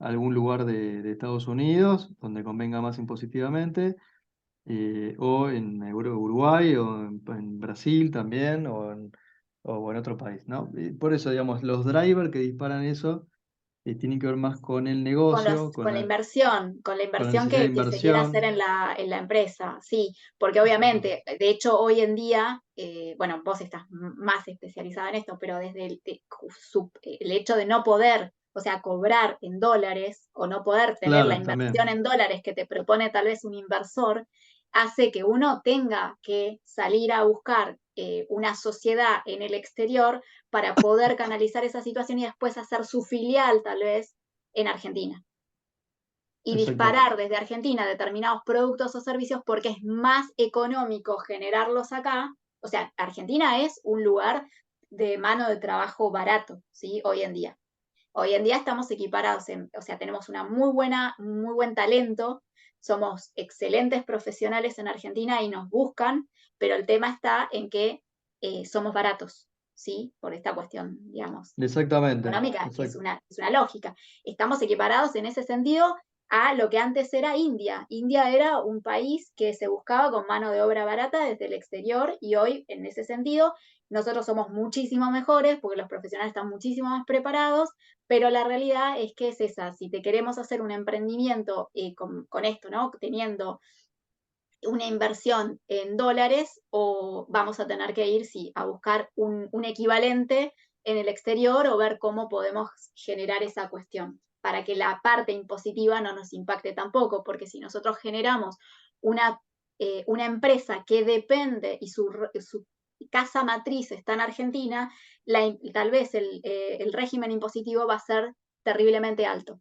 algún lugar de Estados Unidos, donde convenga más impositivamente, o en Uruguay, o en Brasil también, o en otro país, ¿no? Y por eso, digamos, los drivers que disparan eso tienen que ver más con el negocio, Con la con la inversión necesidad de que se quiera hacer inversión. en la empresa, sí, porque obviamente, de hecho, hoy en día, bueno, vos estás más especializada en esto, pero desde el hecho de no poder, o sea, cobrar en dólares o no poder tener la Claro, inversión también. en dólares que te propone tal vez un inversor, hace que uno tenga que salir a buscar una sociedad en el exterior para poder canalizar esa situación y después hacer su filial tal vez en Argentina y Exactamente. disparar desde Argentina determinados productos o servicios porque es más económico generarlos acá. O sea, Argentina es un lugar de mano de trabajo barato, ¿sí? Hoy en día. Hoy en día estamos equiparados, o sea, tenemos muy buen talento, somos excelentes profesionales en Argentina y nos buscan, pero el tema está en que somos baratos, ¿sí? Por esta cuestión, digamos, Exactamente. económica, es una lógica. Estamos equiparados en ese sentido a lo que antes era India. India era un país que se buscaba con mano de obra barata desde el exterior y hoy, en ese sentido, nosotros somos muchísimo mejores porque los profesionales están muchísimo más preparados, pero la realidad es que es esa. Si te queremos hacer un emprendimiento con esto, ¿no? Teniendo una inversión en dólares o vamos a tener que ir, sí, a buscar un equivalente en el exterior o ver cómo podemos generar esa cuestión para que la parte impositiva no nos impacte tampoco, porque si nosotros generamos una empresa que depende y su casa matriz está en Argentina, tal vez el régimen impositivo va a ser terriblemente alto.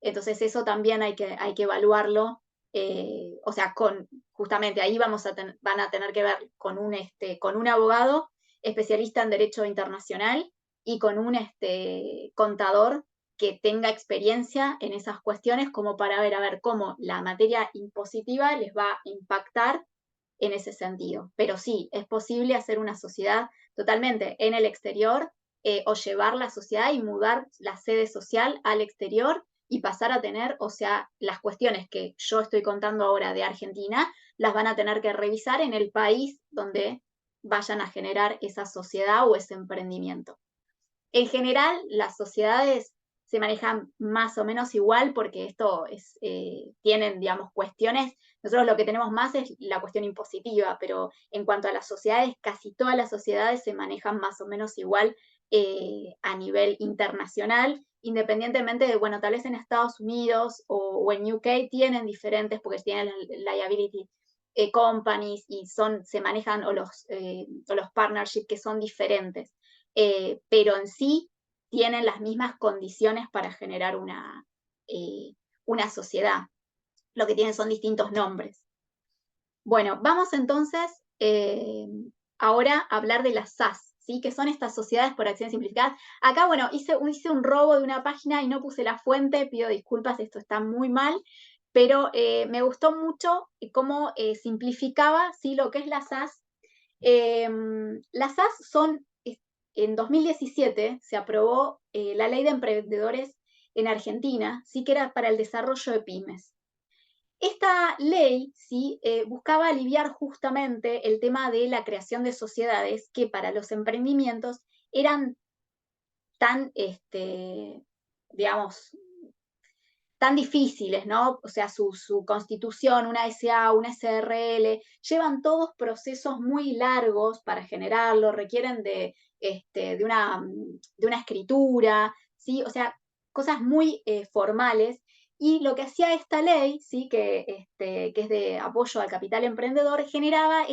Entonces eso también hay que evaluarlo, o sea, justamente ahí van a tener que ver con un abogado especialista en derecho internacional y con un contador que tenga experiencia en esas cuestiones como para ver a ver cómo la materia impositiva les va a impactar en ese sentido. Pero sí, es posible hacer una sociedad totalmente en el exterior o llevar la sociedad y mudar la sede social al exterior y pasar a tener, o sea, las cuestiones que yo estoy contando ahora de Argentina, las van a tener que revisar en el país donde vayan a generar esa sociedad o ese emprendimiento. En general, las sociedades se manejan más o menos igual porque tienen, digamos, cuestiones. Nosotros lo que tenemos más es la cuestión impositiva, pero en cuanto a las sociedades, casi todas las sociedades se manejan más o menos igual a nivel internacional, independientemente de, bueno, tal vez en Estados Unidos o en UK tienen diferentes, porque tienen liability companies y se manejan, o los partnerships que son diferentes. Pero en sí tienen las mismas condiciones para generar una sociedad. Lo que tienen son distintos nombres. Bueno, vamos entonces ahora a hablar de las SAS, ¿sí? Que son estas sociedades por acciones simplificadas. Acá, bueno, hice un robo de una página y no puse la fuente, pido disculpas, esto está muy mal, pero me gustó mucho cómo simplificaba, ¿sí? Lo que es la SAS. Las SAS son, en 2017 se aprobó la ley de emprendedores en Argentina, sí, que era para el desarrollo de pymes. Esta ley, ¿sí? Buscaba aliviar justamente el tema de la creación de sociedades que para los emprendimientos eran tan, digamos, tan difíciles, ¿no? O sea, su constitución, una SA, una SRL, llevan todos procesos muy largos para generarlo, requieren de una escritura, ¿sí? O sea, cosas muy formales. Y lo que hacía esta ley, ¿sí? Que es de apoyo al capital emprendedor, generaba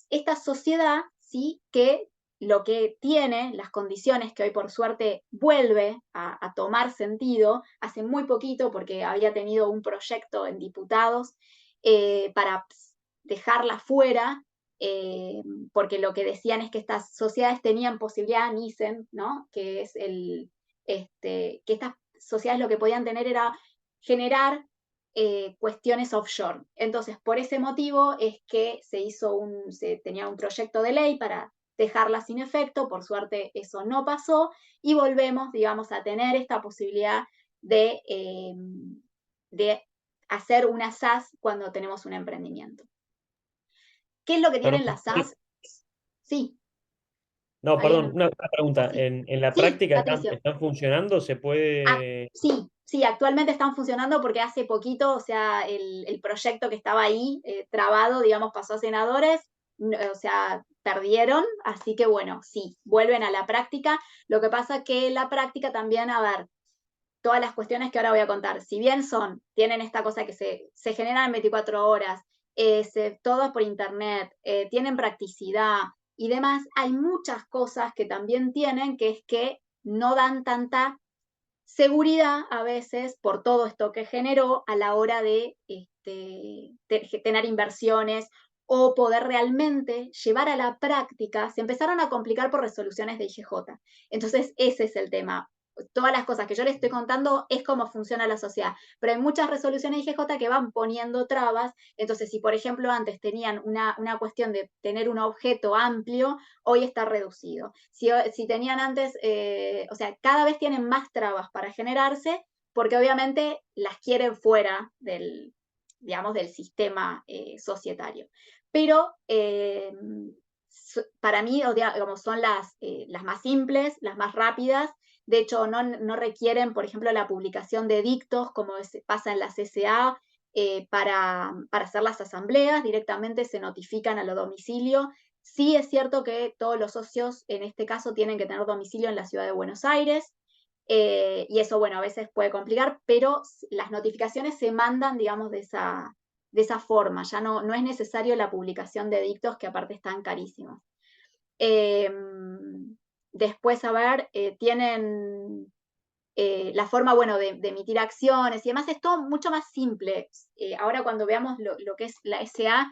esta sociedad, ¿sí? Que lo que tiene, las condiciones que hoy por suerte vuelve a tomar sentido, hace muy poquito porque había tenido un proyecto en diputados para dejarla fuera, porque lo que decían es que estas sociedades tenían posibilidad, NISEN, ¿no? Que es que estas sociedades lo que podían tener era generar cuestiones offshore. Entonces, por ese motivo es que se tenía un proyecto de ley para dejarla sin efecto, por suerte eso no pasó, y volvemos, digamos, a tener esta posibilidad de hacer una SAS cuando tenemos un emprendimiento. ¿Qué es lo que tienen las SAS? Sí. No, perdón, una pregunta. Sí. ¿En la Sí, práctica Patricio. están funcionando? ¿Se puede...? Sí, actualmente están funcionando porque hace poquito, o sea, el proyecto que estaba ahí trabado, digamos, pasó a senadores, o sea, perdieron, así que bueno, sí, vuelven a la práctica. Lo que pasa que la práctica también, a ver, todas las cuestiones que ahora voy a contar, si bien tienen esta cosa que se generan en 24 horas, todo por internet, tienen practicidad y demás, hay muchas cosas que también tienen, que es que no dan tanta seguridad a veces por todo esto que generó a la hora de tener inversiones o poder realmente llevar a la práctica, se empezaron a complicar por resoluciones de IGJ. Entonces, ese es el tema. Todas las cosas que yo les estoy contando es cómo funciona la sociedad, pero hay muchas resoluciones de IGJ que van poniendo trabas. Entonces, si por ejemplo antes tenían una cuestión de tener un objeto amplio, hoy está reducido. Si tenían antes, o sea, cada vez tienen más trabas para generarse, porque obviamente las quieren fuera digamos, del sistema societario. Pero para mí, digamos, son las más simples, las más rápidas. De hecho, no requieren, por ejemplo, la publicación de edictos, como pasa en la CCA, para hacer las asambleas, directamente se notifican a los domicilios. Sí es cierto que todos los socios, en este caso, tienen que tener domicilio en la ciudad de Buenos Aires, y eso, bueno, a veces puede complicar, pero las notificaciones se mandan, digamos, de esa forma. Ya no es necesario la publicación de edictos, que aparte están carísimos. Después, a ver, tienen la forma, bueno, de emitir acciones y demás, es todo mucho más simple. Ahora cuando veamos lo que es la SA,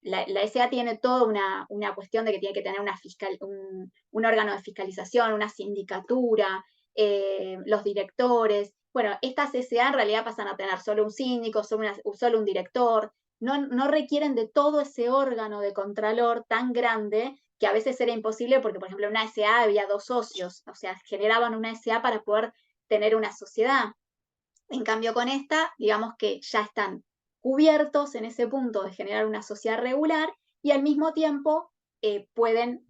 la SA tiene toda una cuestión de que tiene que tener un órgano de fiscalización, una sindicatura, los directores. Bueno, estas SA en realidad pasan a tener solo un síndico, solo un director, no requieren de todo ese órgano de contralor tan grande que a veces era imposible porque, por ejemplo, en una SA había 2 socios, o sea, generaban una SA para poder tener una sociedad. En cambio, con esta, digamos que ya están cubiertos en ese punto de generar una sociedad regular y al mismo tiempo pueden,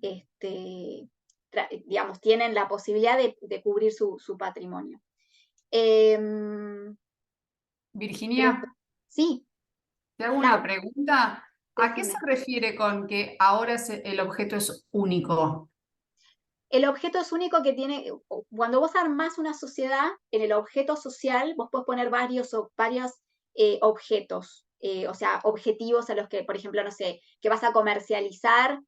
digamos, tienen la posibilidad de cubrir su patrimonio. Virginia, Sí. te hago una pregunta. ¿A qué se Decime. refiere con que ahora el objeto es único? El objeto es único que tiene, cuando vos armás una sociedad, en el objeto social vos podés poner varios objetos, o sea, objetivos a los que, por ejemplo, no sé, que vas a comercializar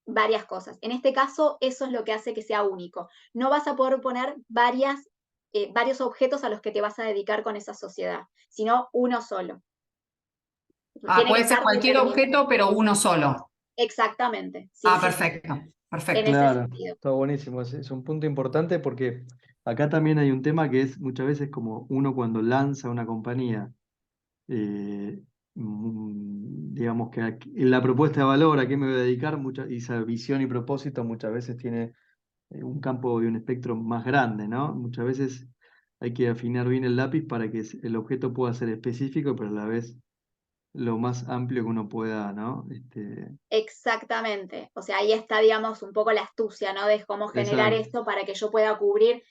varias cosas. En este caso, eso es lo que hace que sea único. No vas a poder poner varios objetos a los que te vas a dedicar con esa sociedad, sino uno solo. Puede ser cualquier objeto, pero uno solo. Exactamente. Sí, Ah, sí, perfecto, en perfecto. ese Claro, sentido. está buenísimo. Es un punto importante porque acá también hay un tema que es muchas veces como uno cuando lanza una compañía, eh, digamos que en la propuesta de valor, a qué me voy a dedicar, y esa visión y propósito muchas veces tiene un campo y un espectro más grande, ¿no? Muchas veces hay que afinar bien el lápiz para que el objeto pueda ser específico, pero a la vez lo más amplio que uno pueda, ¿no? Exactamente. O sea, ahí está, digamos, un poco la astucia, ¿no? De cómo generar Exacto, esto para que yo pueda cubrir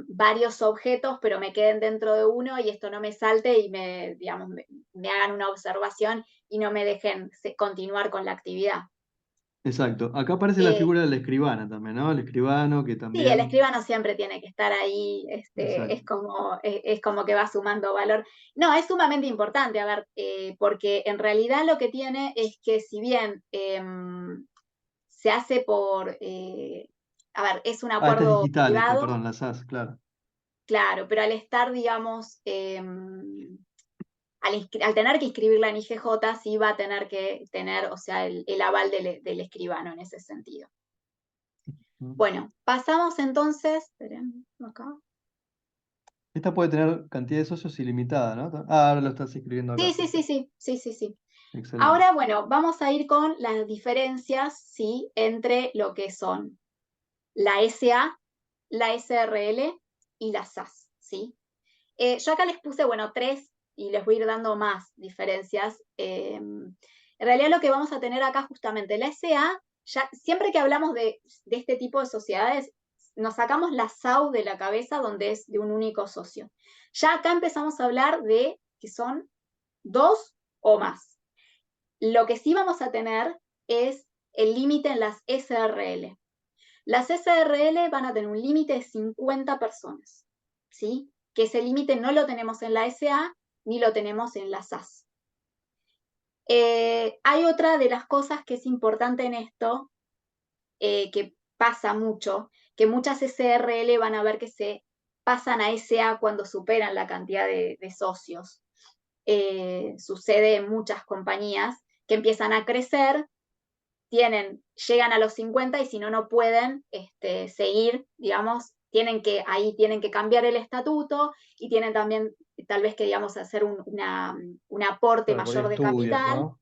varios objetos, pero me queden dentro de uno y esto no me salte y digamos, me hagan una observación y no me dejen continuar con la actividad. exacto. Acá aparece la Eh, figura de la escribana también, ¿no? El escribano que sí, el también, escribano siempre tiene que estar ahí, exacto. es como que va sumando valor. No, es sumamente importante, a ver, porque en realidad lo que tiene es que si bien se hace a ver, es un Ah, esta es acuerdo digital, privado, perdón, la SAS, claro. claro, pero al estar, digamos, al tener que inscribirla en IGJ, sí va a tener que tener, o sea, el aval del escribano en ese sentido. Mm. Bueno, pasamos entonces, esperen, acá. Esta puede tener cantidad de socios ilimitada, ¿no? Ah, ahora lo estás escribiendo acá, Sí, sí, sí, perfecto. sí, sí, sí, sí. Excelente. Ahora, bueno, vamos a ir con las diferencias, ¿sí? Entre lo que son la SA, la SRL y la SAS, ¿sí? Yo acá les puse, bueno, 3 y les voy a ir dando más diferencias. En realidad lo que vamos a tener acá justamente, la SA, ya, siempre que hablamos de este tipo de sociedades, nos sacamos la SAU de la cabeza donde es de un único socio. Ya acá empezamos a hablar de que son 2 o más. Lo que sí vamos a tener es el límite en las SRL. Las SRL van a tener un límite de 50 personas, ¿sí? Que ese límite no lo tenemos en la SA ni lo tenemos en la SAS. Hay otra de las cosas que es importante en esto, que pasa mucho, que muchas SRL van a ver que se pasan a SA cuando superan la cantidad de socios. Sucede en muchas compañías que empiezan a crecer, llegan a los 50 y si no, no pueden seguir, digamos, ahí tienen que cambiar el estatuto y tienen también tal vez que, digamos, hacer un aporte Claro, por ahí mayor de estudios, capital. ¿no?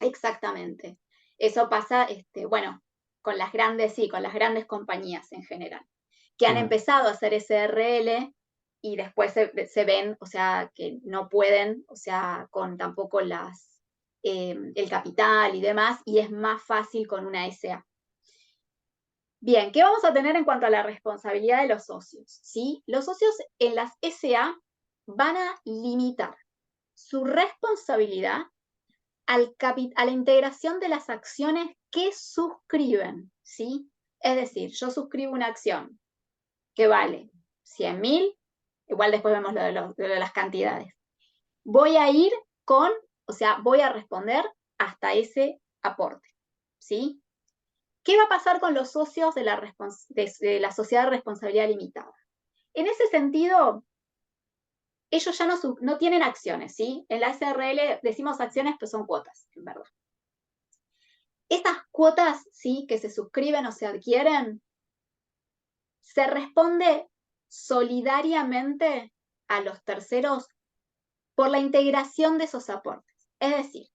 Exactamente. Eso pasa, bueno, con las grandes, sí, con las grandes compañías en general, que han Claro. empezado a hacer SRL y después se ven, o sea, que no pueden, o sea, con tampoco el capital y demás, y es más fácil con una SA. Bien, ¿qué vamos a tener en cuanto a la responsabilidad de los socios? ¿Sí? Los socios en las SA van a limitar su responsabilidad a la integración de las acciones que suscriben, ¿sí? Es decir, yo suscribo una acción que vale 100.000, igual después vemos lo de las cantidades. Voy a ir o sea, voy a responder hasta ese aporte, ¿sí? ¿Qué va a pasar con los socios de la sociedad de responsabilidad limitada? En ese sentido, ellos ya no tienen acciones, ¿sí? En la SRL decimos acciones, pero son cuotas, en verdad. Estas cuotas, ¿sí? Que se suscriben o se adquieren, se responde solidariamente a los terceros por la integración de esos aportes. Es decir,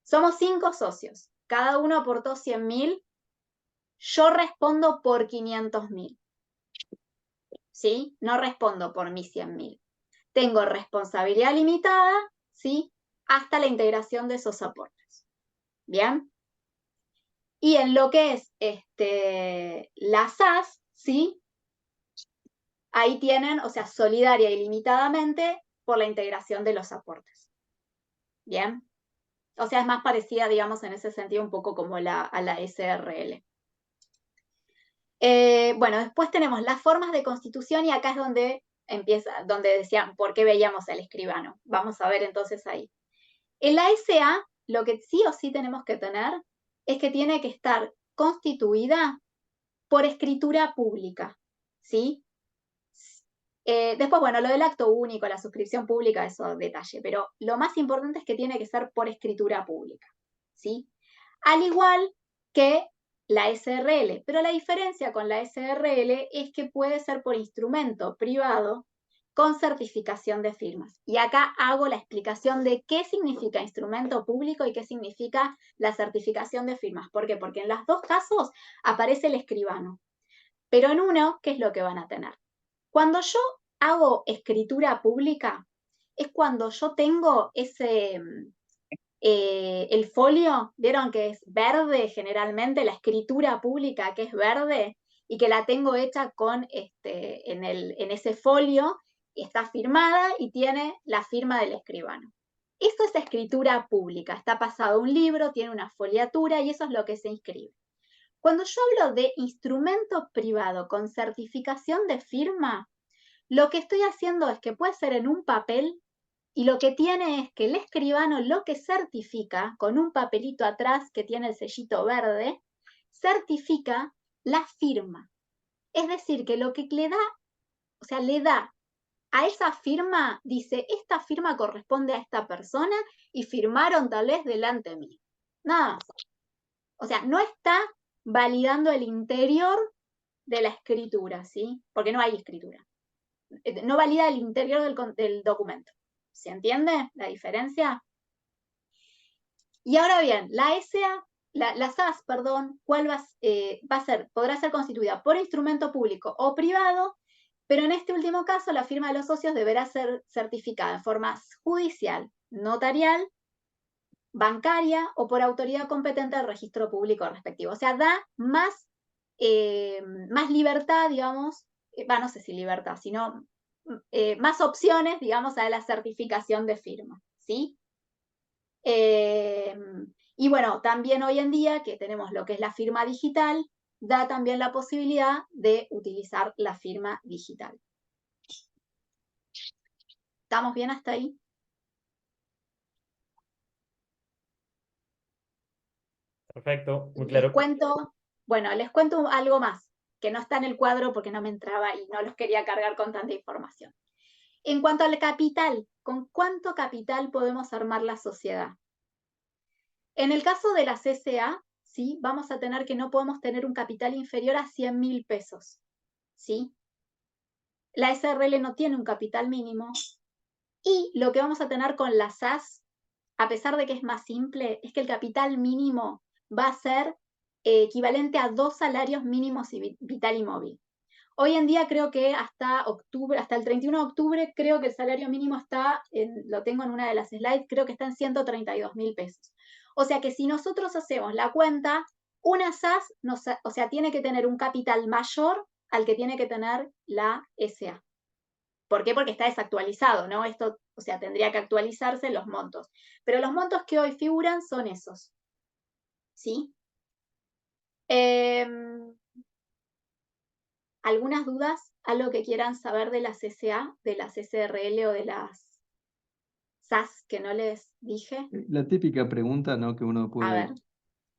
somos 5 socios, cada uno aportó 100.000, yo respondo por 500.000, ¿sí? No respondo por mis 100.000. Tengo responsabilidad limitada, ¿sí? Hasta la integración de esos aportes. ¿Bien? Y en lo que es la SAS, ¿sí? Ahí tienen, o sea, solidaria y limitadamente por la integración de los aportes. ¿Bien? O sea, es más parecida, digamos, en ese sentido, un poco como a la SRL. Bueno, después tenemos las formas de constitución y acá es donde donde decían, ¿por qué veíamos al escribano? Vamos a ver entonces ahí. En la SA, lo que sí o sí tenemos que tener es que tiene que estar constituida por escritura pública, ¿sí? Después, bueno, lo del acto único, la suscripción pública, eso detalle, pero lo más importante es que tiene que ser por escritura pública, ¿sí? al igual que la SRL. Pero la diferencia con la SRL es que puede ser por instrumento privado con certificación de firmas. Y acá hago la explicación de qué significa instrumento público y qué significa la certificación de firmas. ¿Por qué? Porque en los dos casos aparece el escribano. Pero en uno, ¿qué es lo que van a tener? Cuando yo hago escritura pública, es cuando yo tengo el folio, vieron que es verde generalmente, la escritura pública que es verde, y que la tengo hecha con en ese folio, y está firmada y tiene la firma del escribano. Esto es escritura pública, está pasado a un libro, tiene una foliatura y eso es lo que se inscribe. Cuando yo hablo de instrumento privado con certificación de firma, lo que estoy haciendo es que puede ser en un papel y lo que tiene es que el escribano lo que certifica, con un papelito atrás que tiene el sellito verde, certifica la firma. Es decir, que lo que le da, o sea, le da a esa firma, dice, esta firma corresponde a esta persona y firmaron tal vez delante mío. Nada más. O sea, no está validando el interior de la escritura, ¿sí? Porque no hay escritura. No valida el interior del documento. ¿Se entiende la diferencia? Y ahora bien, la SAS, perdón, ¿cuál va a ser? Podrá ser constituida por instrumento público o privado, pero en este último caso la firma de los socios deberá ser certificada en forma judicial, notarial, bancaria o por autoridad competente del registro público respectivo. O sea, da más libertad, digamos, no sé si libertad, sino más opciones, digamos, a la certificación de firma, ¿sí? Y bueno, también hoy en día que tenemos lo que es la firma digital, da también la posibilidad de utilizar la firma digital. ¿Estamos bien hasta ahí? Perfecto, muy Les claro. cuento algo más, que no está en el cuadro porque no me entraba y no los quería cargar con tanta información. En cuanto al capital, ¿con cuánto capital podemos armar la sociedad? En el caso de la CCA, ¿sí? Vamos a tener que no podemos tener un capital inferior a 100.000 pesos, ¿sí? La SRL no tiene un capital mínimo y lo que vamos a tener con la SAS, a pesar de que es más simple, es que el capital mínimo va a ser equivalente a 2 salarios mínimos vital y móvil. Hoy en día creo que hasta el 31 de octubre, creo que el salario mínimo está, lo tengo en una de las slides, creo que está en 132.000 pesos. O sea que si nosotros hacemos la cuenta, una SAS, o sea, tiene que tener un capital mayor al que tiene que tener la SA. ¿Por qué? Porque está desactualizado, ¿no? Esto, o sea, tendría que actualizarse los montos. Pero los montos que hoy figuran son esos, ¿sí? ¿Algunas dudas? ¿Algo que quieran saber de las CCA, de las SRL o de las SAS que no les dije? La típica pregunta, ¿no? Que uno A ver.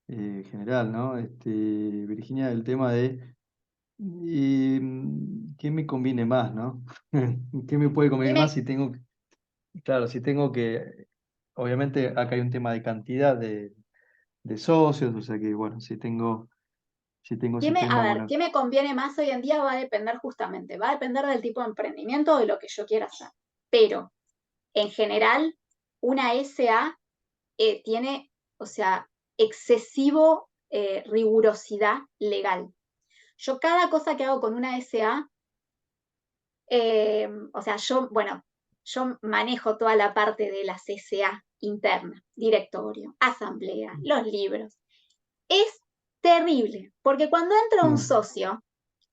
puede generar, ¿no? Virginia, el tema de ¿qué me conviene más, ¿no? ¿Qué me puede convenir más si tengo, claro, si tengo que, obviamente acá hay un tema de cantidad de socios, o sea que, bueno, si tengo sistema, bueno, ¿Qué me conviene más hoy en día? Va a depender justamente, va a depender del tipo de emprendimiento o de lo que yo quiera hacer. Pero, en general, una SA tiene, o sea, excesivo rigurosidad legal. Yo cada cosa que hago con una SA, o sea, yo manejo toda la parte de la CCA interna, directorio, asamblea, los libros. Es terrible, porque cuando entra un socio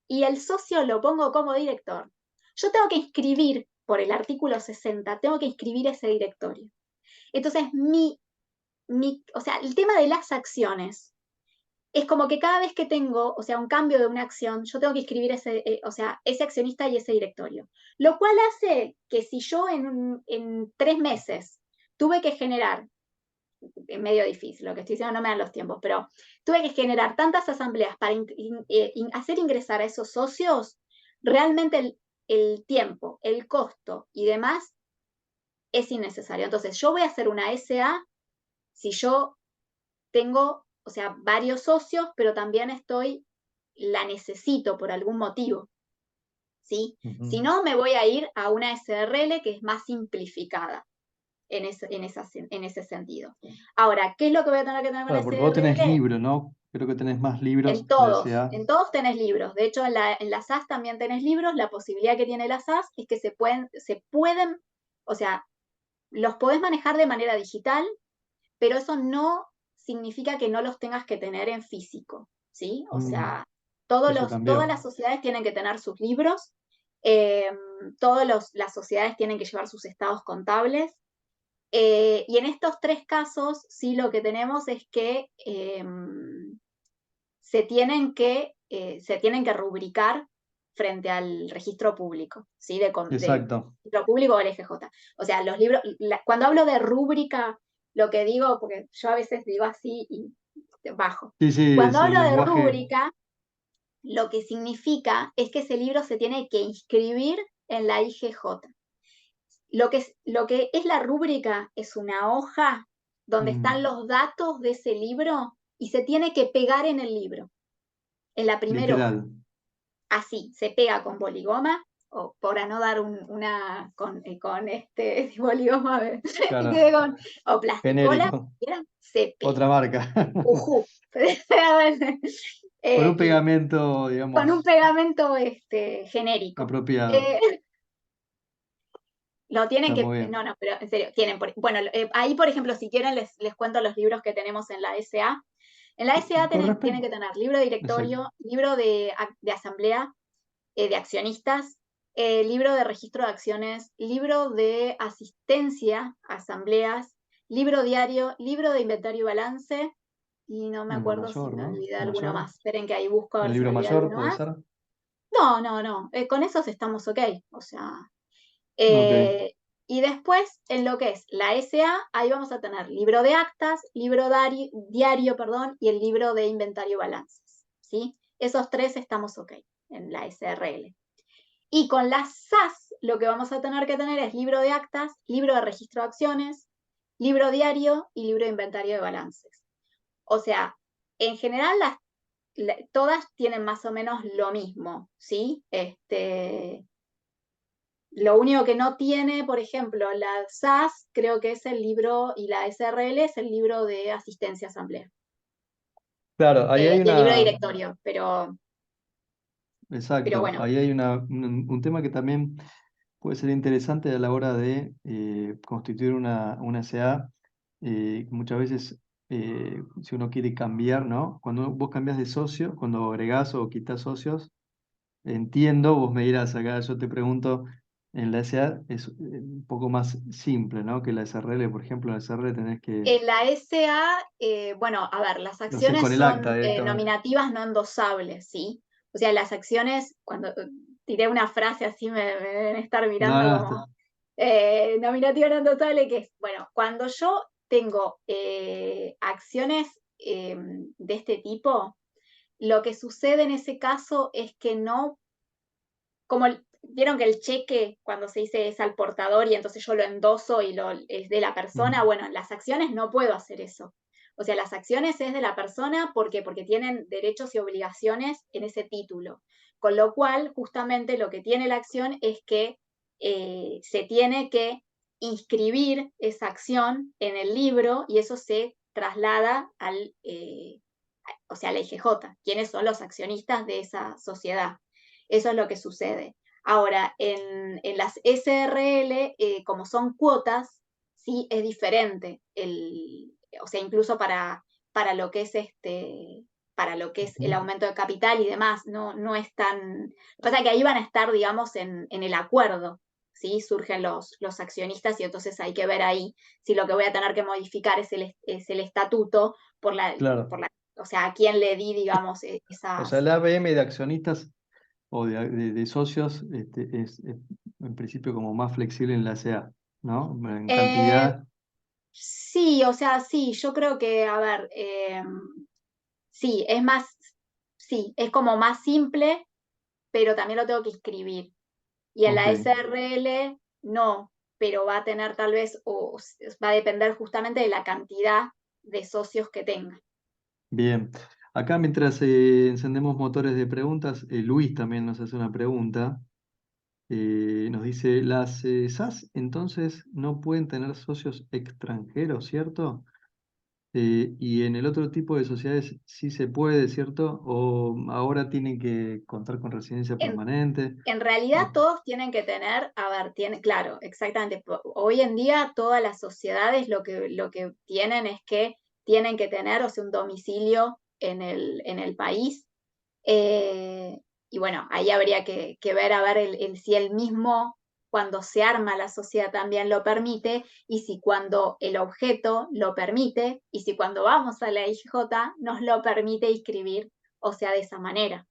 y el socio lo pongo como director, yo tengo que inscribir por el artículo 60, tengo que inscribir ese directorio. Entonces, o sea, el tema de las acciones es como que cada vez que tengo, o sea, un cambio de una acción, yo tengo que inscribir ese accionista y ese directorio. Lo cual hace que si yo en 3 meses tuve que generar, es medio difícil, lo que estoy diciendo no me dan los tiempos, pero tuve que generar tantas asambleas para hacer ingresar a esos socios, realmente el tiempo, el costo y demás es innecesario. Entonces, yo voy a hacer una SA si yo tengo o sea, varios socios, pero también la necesito por algún motivo, ¿sí? Si no, me voy a ir a una SRL que es más simplificada en ese sentido. Ahora, ¿qué es lo que voy a tener que tener con Claro, porque vos tenés SRL? libros, ¿no? Creo que tenés más libros En que la todos, SA. en todos tenés libros. De hecho, en la SAS también tenés libros. La posibilidad que tiene la SAS es que se pueden, o sea, los podés manejar de manera digital, pero eso no significa que no los tengas que tener en físico, ¿sí? O sea, Eso todas cambió. las sociedades tienen que tener sus libros, las sociedades tienen que llevar sus estados contables, y en estos 3 casos, sí lo que tenemos es que se tienen que rubricar frente al registro público, ¿sí? De Exacto. registro público o el EGJ. O sea, los libros, cuando hablo de rúbrica, lo que digo, porque yo a veces digo así y bajo. Sí, sí, Cuando es el hablo de lenguaje. rúbrica, lo que significa es que ese libro se tiene que inscribir en la IGJ. Lo que es la rúbrica es una hoja donde están los datos de ese libro y se tiene que pegar en el libro, en la primera hoja. Literal. Así, se pega con boligoma, o para no dar una con boligoma, Claro. o plasticola, Genérico. ¿vieron? Se Otra pega. marca. Ujú. Con un Y pegamento, con un digamos, pegamento genérico. apropiado. Eh, Lo tienen Está que, muy bien. no, pero en serio, bueno, ahí por ejemplo, si quieren les cuento los libros que tenemos en la SA. En la SA Con tienen respecto. que tener libro de Exacto. directorio, libro de asamblea, de accionistas, libro de registro de acciones, libro de asistencia a asambleas, libro diario, libro de inventario y balance, y no me El acuerdo si mayor, me ¿no? olvidé El alguno mayor. más. Esperen que ahí busco a El ver si me libro olvidé mayor, alguno puede más. ser. No, con esos estamos ok, o sea, Ok. y después, en lo que es la SA, ahí vamos a tener libro de actas, libro diario, perdón, y el libro de inventario y balances, ¿sí? Esos 3 estamos ok en la SRL. Y con la SAS, lo que vamos a tener que tener es libro de actas, libro de registro de acciones, libro diario y libro de inventario de balances. O sea, en general todas tienen más o menos lo mismo, ¿sí? Lo único que no tiene, por ejemplo, la SAS creo que es el libro, y la SRL es el libro de asistencia a asamblea, Claro, ahí hay y el libro de una. directorio, pero Exacto. bueno. Ahí hay un tema que también puede ser interesante a la hora de constituir una SA. Muchas veces, si uno quiere cambiar, ¿no? Cuando vos cambias de socio, cuando agregás o quitas socios, entiendo, vos me dirás acá, yo te pregunto, en la SA es un poco más simple, ¿no? Que la SRL, por ejemplo, en la SRL tenés que, En la SA, bueno, a ver, las lo haces con acciones el acta son directamente. nominativas no endosables, ¿sí? O sea, las acciones, cuando tiré una frase así me deben estar No, mirando no, como nominativa no endosable, que es, bueno, cuando yo tengo acciones de este tipo, lo que sucede en ese caso es que no, como vieron que el cheque cuando se dice es al portador y entonces yo lo endoso y es de la persona, Mm, bueno, en las acciones no puedo hacer eso. O sea, las acciones es de la persona porque tienen derechos y obligaciones en ese título. Con lo cual, justamente lo que tiene la acción es que se tiene que inscribir esa acción en el libro y eso se traslada o sea, a la IGJ, quiénes son los accionistas de esa sociedad. Eso es lo que sucede. Ahora, en las SRL, como son cuotas, sí es diferente. O sea, incluso para lo que es para lo que es el ujú. aumento de capital y demás, no es tan. Lo que pasa es que ahí van a estar, digamos, en el acuerdo, ¿sí? Surgen los accionistas y entonces hay que ver ahí si lo que voy a tener que modificar es el estatuto Claro. o sea, a quién le di, digamos, O sea, esas. el ABM de accionistas o de socios es en principio como más flexible en la SA, ¿no? En Eh, cantidad. sí, o sea, sí, yo creo que, a ver, sí, sí, es como más simple, pero también lo tengo que inscribir. Y en Ok, la SRL no, pero va a tener tal vez, va a depender justamente de la cantidad de socios que tenga. Bien. Acá mientras encendemos motores de preguntas, Luis también nos hace una pregunta. Nos dice, las SAS entonces no pueden tener socios extranjeros, ¿cierto? Y en el otro tipo de sociedades sí se puede, ¿cierto? O ahora tienen que contar con residencia En, permanente. en realidad O- todos tienen que tener, a ver, claro, exactamente. Hoy en día todas las sociedades lo que tienen es que tienen que tener, o sea, un domicilio en el país. Eh, y bueno, ahí habría que ver, a ver si el mismo, cuando se arma la sociedad también lo permite, y si cuando el objeto lo permite, y si cuando vamos a la IJ nos lo permite inscribir, o sea, de esa manera.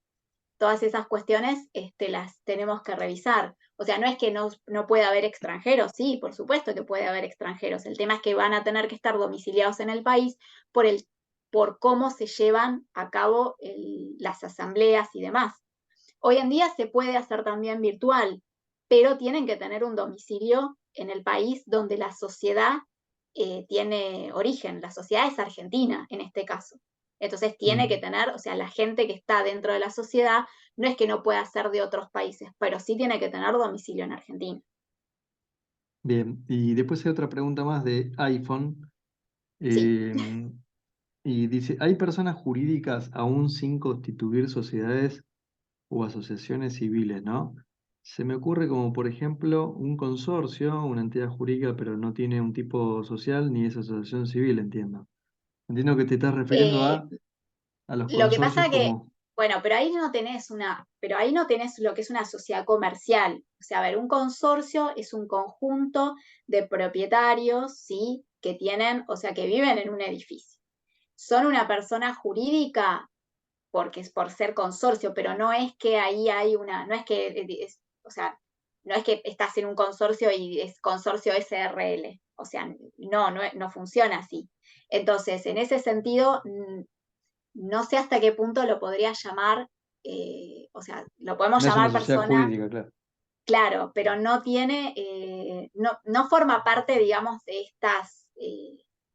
Todas esas cuestiones las tenemos que revisar. O sea, no es que no pueda haber extranjeros, sí, por supuesto que puede haber extranjeros. El tema es que van a tener que estar domiciliados en el país por cómo se llevan a cabo las asambleas y demás. Hoy en día se puede hacer también virtual, pero tienen que tener un domicilio en el país donde la sociedad tiene origen. La sociedad es argentina en este caso. Entonces tiene que Mm, tener, o sea, la gente que está dentro de la sociedad no es que no pueda ser de otros países, pero sí tiene que tener domicilio en Argentina. bien. Y después hay otra pregunta más de iPhone. Sí. eh, y dice, ¿hay personas jurídicas aún sin constituir sociedades o asociaciones civiles, ¿no? Se me ocurre como, por ejemplo, un consorcio, una entidad jurídica, pero no tiene un tipo social ni es asociación civil, entiendo. Entiendo que te estás refiriendo Eh, a los Lo que consorcios pasa que, como... bueno, pero ahí no tenés lo que es una sociedad comercial. O sea, a ver, un consorcio es un conjunto de propietarios, ¿sí? Que tienen, o sea, que viven en un edificio. Son una persona jurídica porque es por ser consorcio, pero no es que ahí hay no es que, o sea, no es que estás en un consorcio y es consorcio SRL. O sea, no funciona así. Entonces, en ese sentido, no sé hasta qué punto lo podría llamar, o sea, lo podemos No es una llamar sociedad persona, jurídica, claro. claro, pero no forma parte, digamos, de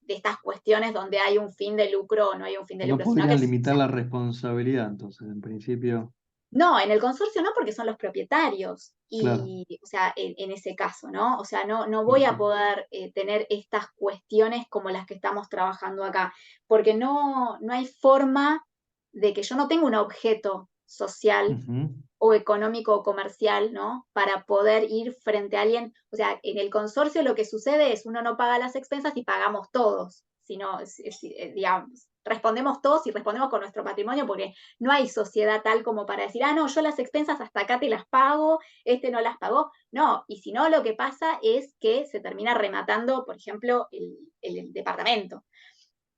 estas cuestiones donde hay un fin de lucro o no hay un fin de No lucro, sino que, podrían o limitar sea, la responsabilidad, entonces, en principio, no, en el consorcio no, porque son los propietarios, claro. y, o sea, en ese caso, ¿no? O sea, no voy a Perfecto. poder tener estas cuestiones como las que estamos trabajando acá, porque no hay forma de que yo no tenga un objeto social Ujú. o económico o comercial, ¿no? Para poder ir frente a alguien. O sea, en el consorcio lo que sucede es uno no paga las expensas y pagamos todos, sino, digamos, respondemos todos y respondemos con nuestro patrimonio porque no hay sociedad tal como para decir, no, yo las expensas hasta acá te las pago, este no las pagó. No, y si no, lo que pasa es que se termina rematando, por ejemplo, el departamento.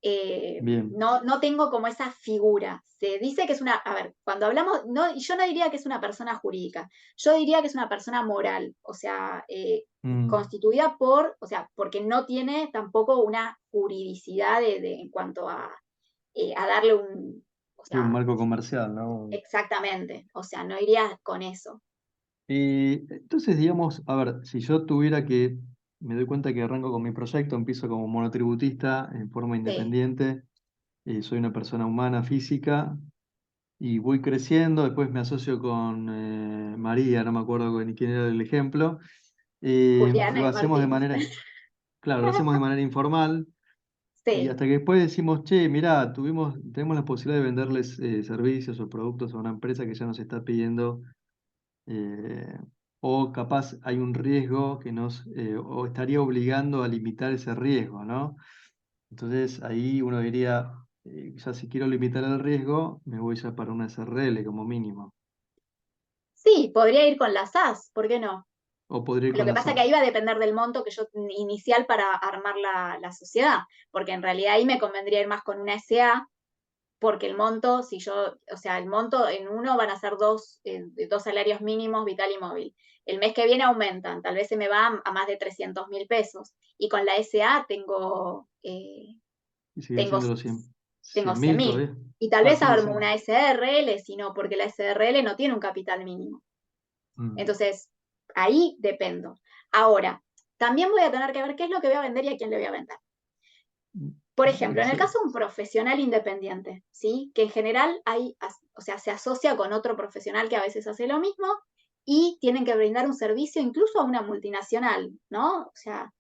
Bien. No tengo como esa figura. Se dice que es a ver, cuando hablamos, yo no diría que es una persona jurídica, yo diría que es una persona moral, o sea, Mm. constituida o sea, porque no tiene tampoco una juridicidad en cuanto a darle o Sí, un sea, marco comercial, ¿no? exactamente, o sea, no iría con eso. Y entonces, digamos, a ver, si yo tuviera que, me doy cuenta que arranco con mi proyecto, empiezo como monotributista en forma Sí, independiente, soy una persona humana, física, y voy creciendo, después me asocio con María, no me acuerdo ni quién era el ejemplo, lo Juliana y hacemos de Martín. manera, claro, lo hacemos de manera informal, y Sí, hasta que después decimos, che, mirá, tenemos la posibilidad de venderles servicios o productos a una empresa que ya nos está pidiendo eh, o capaz hay un riesgo que o estaría obligando a limitar ese riesgo, ¿no? Entonces ahí uno diría, ya si quiero limitar el riesgo, me voy ya para una SRL como mínimo, sí, podría ir con las SAS, ¿por qué no? o podría ir Lo con que la pasa es que SAS. ahí va a depender del monto que yo inicial para armar la sociedad, porque en realidad ahí me convendría ir más con una SA, porque el monto, si yo, o sea, el monto en uno van a ser dos salarios mínimos, vital y móvil. El mes que viene aumentan, tal vez se me va a más de 300.000 pesos. Y con la SA Y sigue tengo, siendo los 100, tengo 100 100 mil mil. todavía. Y tal Ah, vez sigue armo siendo. una SRL, sino porque la SRL no tiene un capital mínimo. Mm. Entonces, ahí dependo. Ahora, también voy a tener que ver qué es lo que voy a vender y a quién le voy a vender. Por ejemplo, en el Sí. caso de un profesional independiente, ¿sí? Que en general o sea, se asocia con otro profesional que a veces hace lo mismo y tienen que brindar un servicio incluso a una multinacional, ¿no? O sea,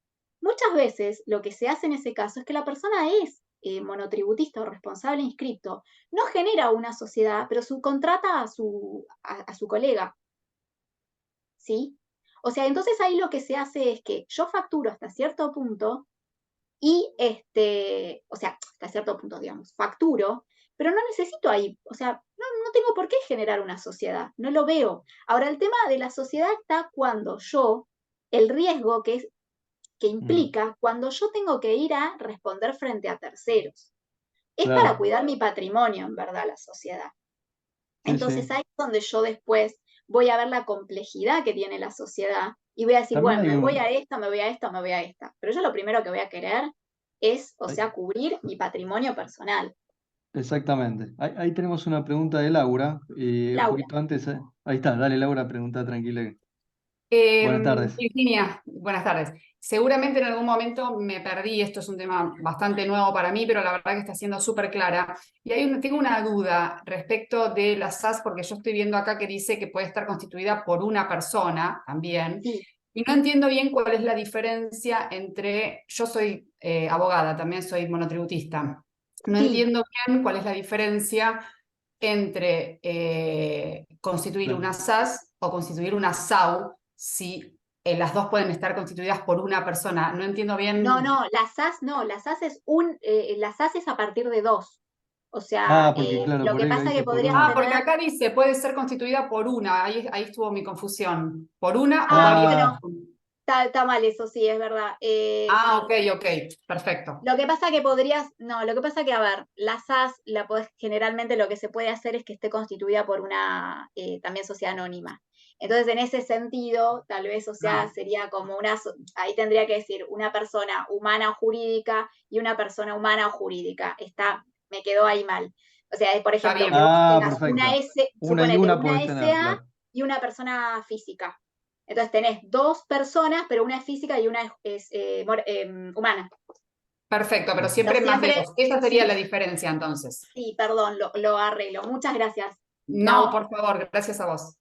muchas veces lo que se hace en ese caso es que la persona es monotributista o responsable inscripto, no genera una sociedad, pero subcontrata a su colega, ¿sí? O sea, entonces ahí lo que se hace es que yo facturo hasta cierto punto y o sea, hasta cierto punto, digamos, facturo, pero no necesito ahí, o sea, no tengo por qué generar una sociedad, no lo veo. Ahora, el tema de la sociedad está cuando yo, el riesgo que implica cuando yo tengo que ir a responder frente a terceros. Es para Claro, cuidar mi patrimonio, en verdad, la sociedad. sí, Entonces sí. ahí es donde yo después voy a ver la complejidad que tiene la sociedad y voy a decir, También bueno, hay me voy un, a esta, me voy a esta, me voy a esta. Pero yo lo primero que voy a querer es, o hay- sea, cubrir mi patrimonio personal. exactamente. Ahí tenemos una pregunta de Laura, un Laura, poquito antes. Ahí está, dale Laura, pregunta tranquila. Buenas tardes. Virginia, buenas tardes. Seguramente en algún momento me perdí, esto es un tema bastante nuevo para mí, pero la verdad que está siendo súper clara. Y tengo una duda respecto de la SAS, porque yo estoy viendo acá que dice que puede estar constituida por una persona también, sí, y no entiendo bien cuál es la diferencia entre, yo soy abogada, también soy monotributista, no sí, entiendo bien cuál es la diferencia entre constituir Claro. una SAS o constituir una SAU, si las dos pueden estar constituidas por una persona. No entiendo no, bien. no, la SAS no, la SAS la SAS es a partir de dos. O sea, Ah, porque claro, lo por que ahí lo pasa que dice por podrías Ah, una. porque tener, acá dice, puede ser constituida por una. Ahí estuvo mi confusión. ¿Por una o varias? bueno, Ah, está mal eso, sí, es verdad. Ah, ok, ok, perfecto. Lo que pasa que no, lo que pasa que, a ver, la SAS, generalmente lo que se puede hacer es que esté constituida por una también sociedad anónima. Entonces, en ese sentido, tal vez, o sea, Ah, sería como ahí tendría que decir una persona humana o jurídica y una persona humana o jurídica. Me quedó ahí mal. O sea, por está ejemplo, que bien. vos ah, tengas perfecto. Una y suponete, una una podés tener, SA claro. y una persona física. Entonces tenés dos personas, pero una es física y una es humana. Perfecto, pero Pero siempre más de siempre, dos. Esa sería la sí, diferencia entonces. sí, perdón, lo arreglo. Muchas gracias. No, No, por favor, gracias a vos.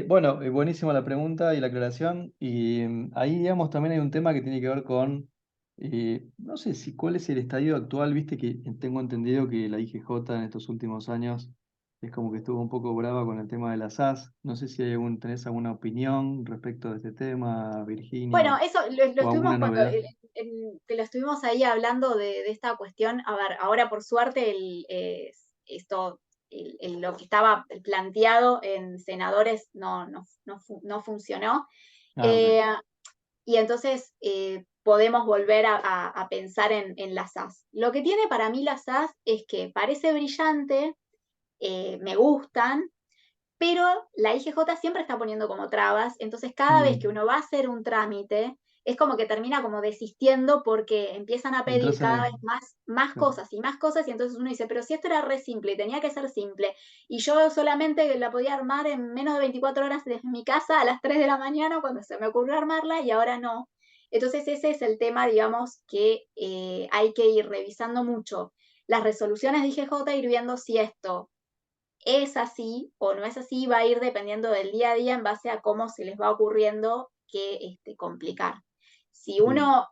Bueno, buenísima la pregunta y la aclaración. Y ahí, digamos, también hay un tema que tiene que ver con, no sé si cuál es el estadio actual, viste que tengo entendido que la IGJ en estos últimos años es como que estuvo un poco brava con el tema de las SAS. No sé si tenés alguna opinión respecto de este tema, Virginia, bueno, eso lo o alguna estuvimos novedad. que lo estuvimos ahí hablando de esta cuestión. A ver, ahora por suerte esto, lo que estaba planteado en senadores no funcionó. Ah, ok. Eh, y entonces podemos volver a pensar en las SAS. Lo que tiene para mí las SAS es que parece brillante, me gustan, pero la IGJ siempre está poniendo como trabas, entonces cada vez que Mm, uno va a hacer un trámite, es como que termina como desistiendo porque empiezan a pedir entras en cada el... vez más Claro. cosas, y entonces uno dice, pero si esto era re simple y tenía que ser simple, y yo solamente la podía armar en menos de 24 horas desde mi casa a las 3 de la mañana cuando se me ocurrió armarla y ahora no. Entonces ese es el tema, digamos, que hay que ir revisando mucho las resoluciones de IGJ, ir viendo si esto es así o no es así, va a ir dependiendo del día a día en base a cómo se les va ocurriendo que complicar. Si Mm, uno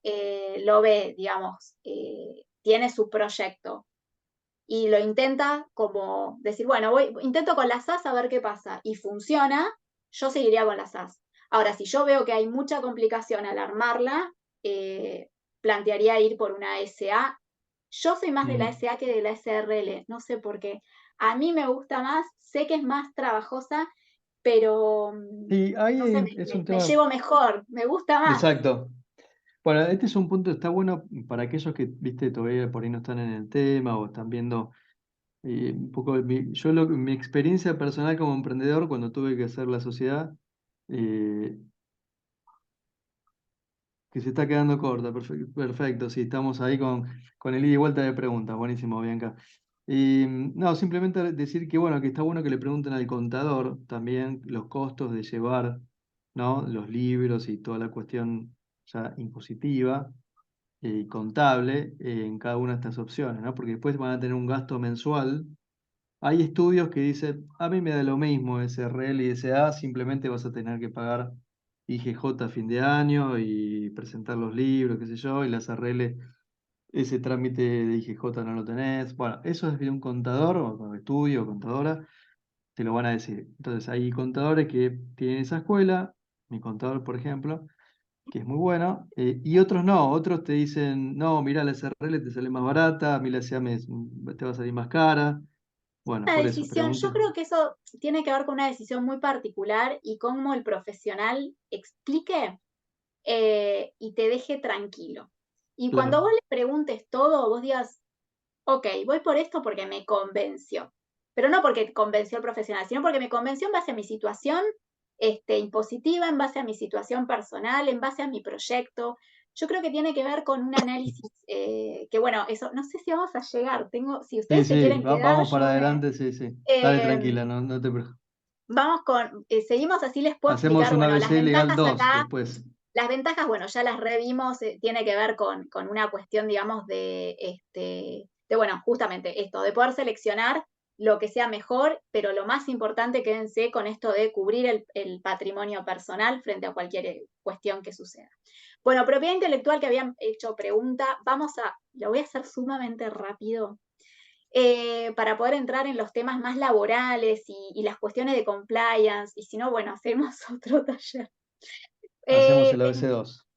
lo ve, digamos, tiene su proyecto y lo intenta como decir, bueno, intento con la SAS a ver qué pasa y funciona, yo seguiría con la SAS. Ahora, si yo veo que hay mucha complicación al armarla, plantearía ir por una SA. Yo soy más de la mm. SA que de la SRL, no sé por qué. A mí me gusta más, sé que es más trabajosa, pero Sí, no sé, ahí es un me tema... llevo mejor, me gusta más. Exacto. Bueno, este es un punto, está bueno para aquellos que, viste, todavía por ahí no están en el tema o están viendo un poco, mi experiencia personal como emprendedor cuando tuve que hacer la sociedad, eh, que se está quedando corta, perfecto, perfecto, sí, estamos ahí con el ida y vuelta de preguntas, buenísimo, Bianca. Y no, simplemente decir que bueno, que está bueno que le pregunten al contador también los costos de llevar, ¿no? Los libros y toda la cuestión ya impositiva. y contable en cada una de estas opciones, ¿no? Porque después van a tener un gasto mensual. Hay estudios que dicen, a mí me da lo mismo SRL y SA, simplemente vas a tener que pagar IGJ a fin de año y presentar los libros, qué sé yo, y las RL, ese trámite de IGJ no lo tenés. Bueno, eso es de un contador o con estudio o contadora, te lo van a decir. Entonces hay contadores que tienen esa escuela, mi contador, por ejemplo, que es muy bueno, y otros no, otros te dicen, no, mira, la SRL te sale más barata, a mí la SA te va a salir más cara. Bueno, Una por eso, decisión, yo pregunta. creo que eso tiene que ver con una decisión muy particular y cómo el profesional explique y te deje tranquilo. Y cuando Claro, vos le preguntes todo, vos digas, ok, voy por esto porque me convenció. Pero no porque convenció al profesional, sino porque me convenció en base a mi situación impositiva, en base a mi situación personal, en base a mi proyecto. Yo creo que tiene que ver con un análisis que, bueno, eso, no sé si vamos a llegar. Si sí, ustedes se sí, quieren quedar, vamos para yo me... adelante, sí, sí. Dale eh, tranquila, no te preocupes. Vamos con, seguimos así, les puedo Hacemos explicar, un bueno, las ABC legal ventajas 2 acá. después. Las ventajas, bueno, ya las revimos, tiene que ver con una cuestión, digamos, bueno, justamente esto, de poder seleccionar lo que sea mejor, pero lo más importante, quédense con esto de cubrir el patrimonio personal frente a cualquier cuestión que suceda. Bueno, propiedad intelectual, que habían hecho pregunta, lo voy a hacer sumamente rápido, para poder entrar en los temas más laborales y las cuestiones de compliance, y si no, bueno, hacemos otro taller. Hacemos el Eh, ABC 2.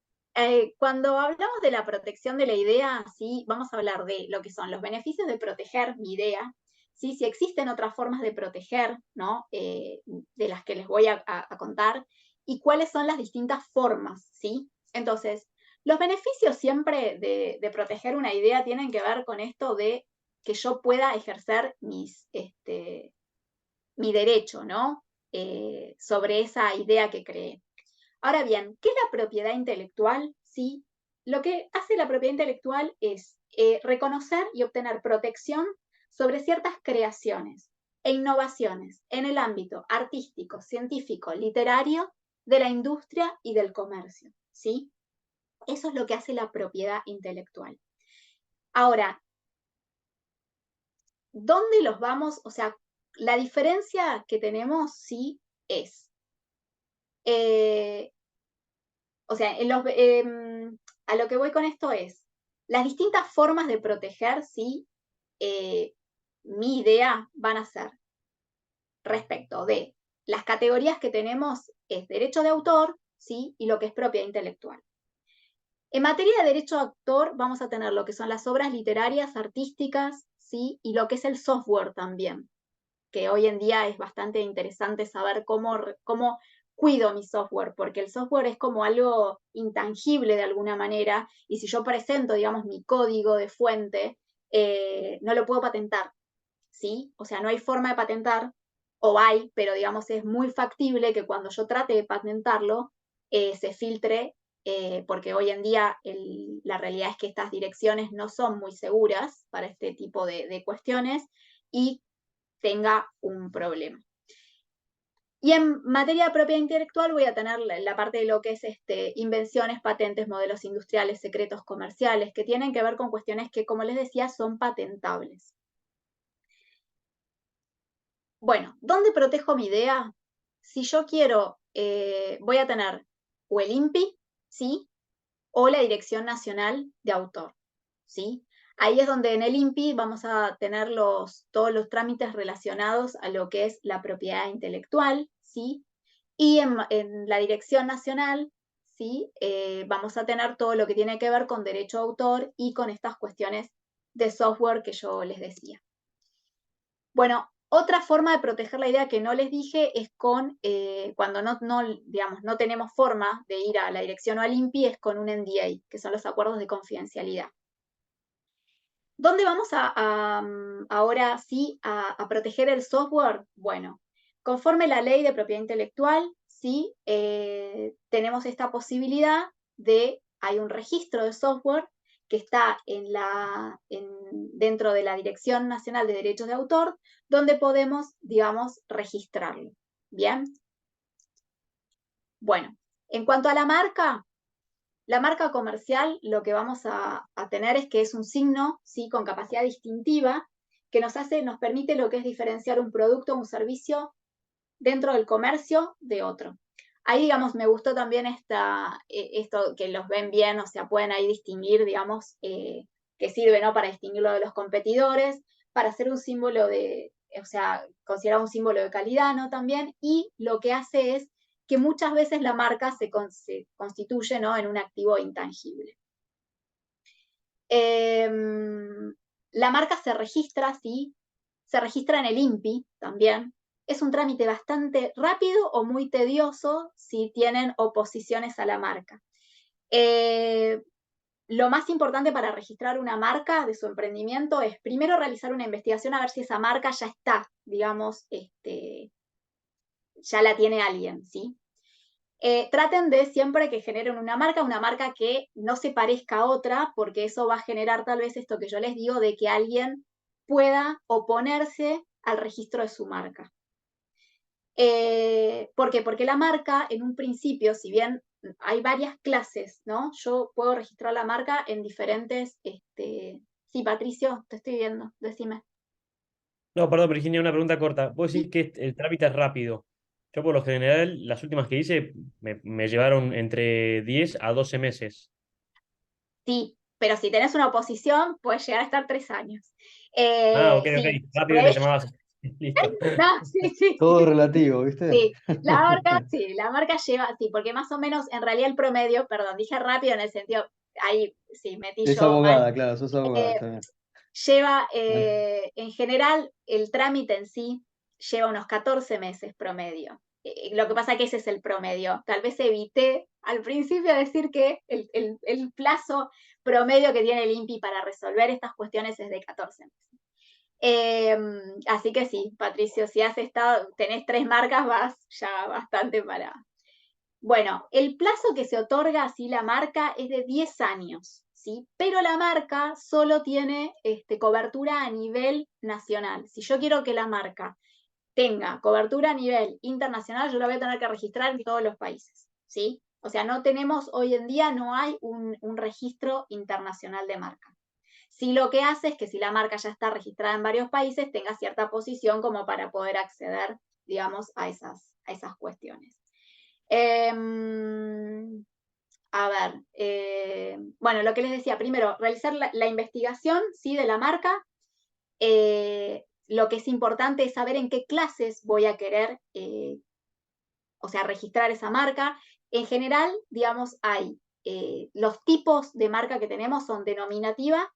Cuando hablamos de la protección de la idea, ¿sí? Vamos a hablar de lo que son los beneficios de proteger mi idea, ¿sí? Si existen otras formas de proteger, ¿no? De las que les voy a contar, y cuáles son las distintas formas, ¿sí? Entonces, los beneficios siempre de proteger una idea tienen que ver con esto de que yo pueda ejercer mi derecho, ¿no? Sobre esa idea que creé. Ahora bien, ¿qué es la propiedad intelectual? Sí, lo que hace la propiedad intelectual es reconocer y obtener protección sobre ciertas creaciones e innovaciones en el ámbito artístico, científico, literario, de la industria y del comercio. ¿Sí? Eso es lo que hace la propiedad intelectual. Ahora, ¿dónde los vamos? O sea, la diferencia que tenemos, sí, es o sea, a lo que voy con esto es, las distintas formas de proteger, sí, mi idea van a ser respecto de las categorías que tenemos es derecho de autor, sí, y lo que es propiedad intelectual. En materia de derecho de autor vamos a tener lo que son las obras literarias, artísticas, sí, y lo que es el software también, que hoy en día es bastante interesante saber cómo cuido mi software, porque el software es como algo intangible de alguna manera, y si yo presento, digamos, mi código de fuente, no lo puedo patentar, ¿sí? O sea, no hay forma de patentar, o hay, pero digamos, es muy factible que cuando yo trate de patentarlo, se filtre, porque hoy en día la realidad es que estas direcciones no son muy seguras para este tipo de cuestiones, y tenga un problema. Y en materia de propiedad intelectual voy a tener la parte de lo que es invenciones, patentes, modelos industriales, secretos comerciales, que tienen que ver con cuestiones que, como les decía, son patentables. Bueno, ¿dónde protejo mi idea? Si yo quiero, voy a tener o el INPI, ¿sí? O la Dirección Nacional de Autor, ¿sí? Ahí es donde en el INPI vamos a tener todos los trámites relacionados a lo que es la propiedad intelectual, ¿sí? Y en la Dirección Nacional, ¿sí? Vamos a tener todo lo que tiene que ver con derecho de autor y con estas cuestiones de software que yo les decía. Bueno, otra forma de proteger la idea que no les dije es con, cuando digamos, no tenemos forma de ir a la dirección o al INPI, es con un NDA, que son los acuerdos de confidencialidad. ¿Dónde vamos ahora sí a proteger el software? Bueno, conforme la ley de propiedad intelectual, sí, tenemos esta posibilidad hay un registro de software que está dentro de la Dirección Nacional de Derechos de Autor, donde podemos, digamos, registrarlo. ¿Bien? Bueno, en cuanto a la La marca comercial lo que vamos a tener es que es un signo, ¿sí? Con capacidad distintiva que nos permite lo que es diferenciar un producto o un servicio dentro del comercio de otro. Ahí, digamos, me gustó también esto que los ven bien, o sea, pueden ahí distinguir, digamos, que sirve, ¿no? Para distinguirlo de los competidores, para hacer un símbolo o sea, considerado un símbolo de calidad, ¿no? También, y lo que hace es que muchas veces la marca se constituye, ¿no? En un activo intangible. La marca se registra, ¿sí? Se registra en el INPI también. Es un trámite bastante rápido o muy tedioso si tienen oposiciones a la marca. Lo más importante para registrar una marca de su emprendimiento es primero realizar una investigación a ver si esa marca ya está, digamos, ya la tiene alguien, ¿sí? Traten de siempre que generen una marca que no se parezca a otra, porque eso va a generar tal vez esto que yo les digo, de que alguien pueda oponerse al registro de su marca. ¿Por qué? Porque la marca, en un principio, si bien hay varias clases, ¿no? Yo puedo registrar la marca en diferentes... Sí, Patricio, te estoy viendo, decime. No, perdón, Virginia, una pregunta corta. Vos decís Sí, que el trámite es rápido. Yo por lo general, las últimas que hice me llevaron entre 10 a 12 meses. sí, pero si tenés una oposición, puedes llegar a estar 3 años. Ah, ok, ok. Sí, Rápido me llamabas. Listo. no, sí, sí, Todo relativo, ¿viste? sí. Sí, la marca lleva, sí, porque más o menos, en realidad el promedio, perdón, dije rápido en el sentido, ahí sí, metí Es yo mal, abogada, claro, sos abogada, está bien. lleva, Ah, en general, el trámite en sí lleva unos 14 meses promedio. Lo que pasa que ese es el promedio. Tal vez evité al principio decir que el plazo promedio que tiene el INPI para resolver estas cuestiones es de 14 meses. Así que sí, Patricio, si tenés 3 marcas, vas ya bastante para. Bueno, el plazo que se otorga así la marca es de 10 años, ¿sí? Pero la marca solo tiene cobertura a nivel nacional. Si yo quiero que la marca tenga cobertura a nivel internacional, yo la voy a tener que registrar en todos los países, ¿sí? O sea, hoy en día no hay un registro internacional de marca. Sí, lo que hace es que si la marca ya está registrada en varios países, tenga cierta posición como para poder acceder, digamos, a esas cuestiones. A ver, bueno, lo que les decía, primero, realizar la investigación, ¿sí? De la marca. Lo que es importante es saber en qué clases voy a querer, o sea, registrar esa marca. En general, digamos, hay los tipos de marca que tenemos son denominativa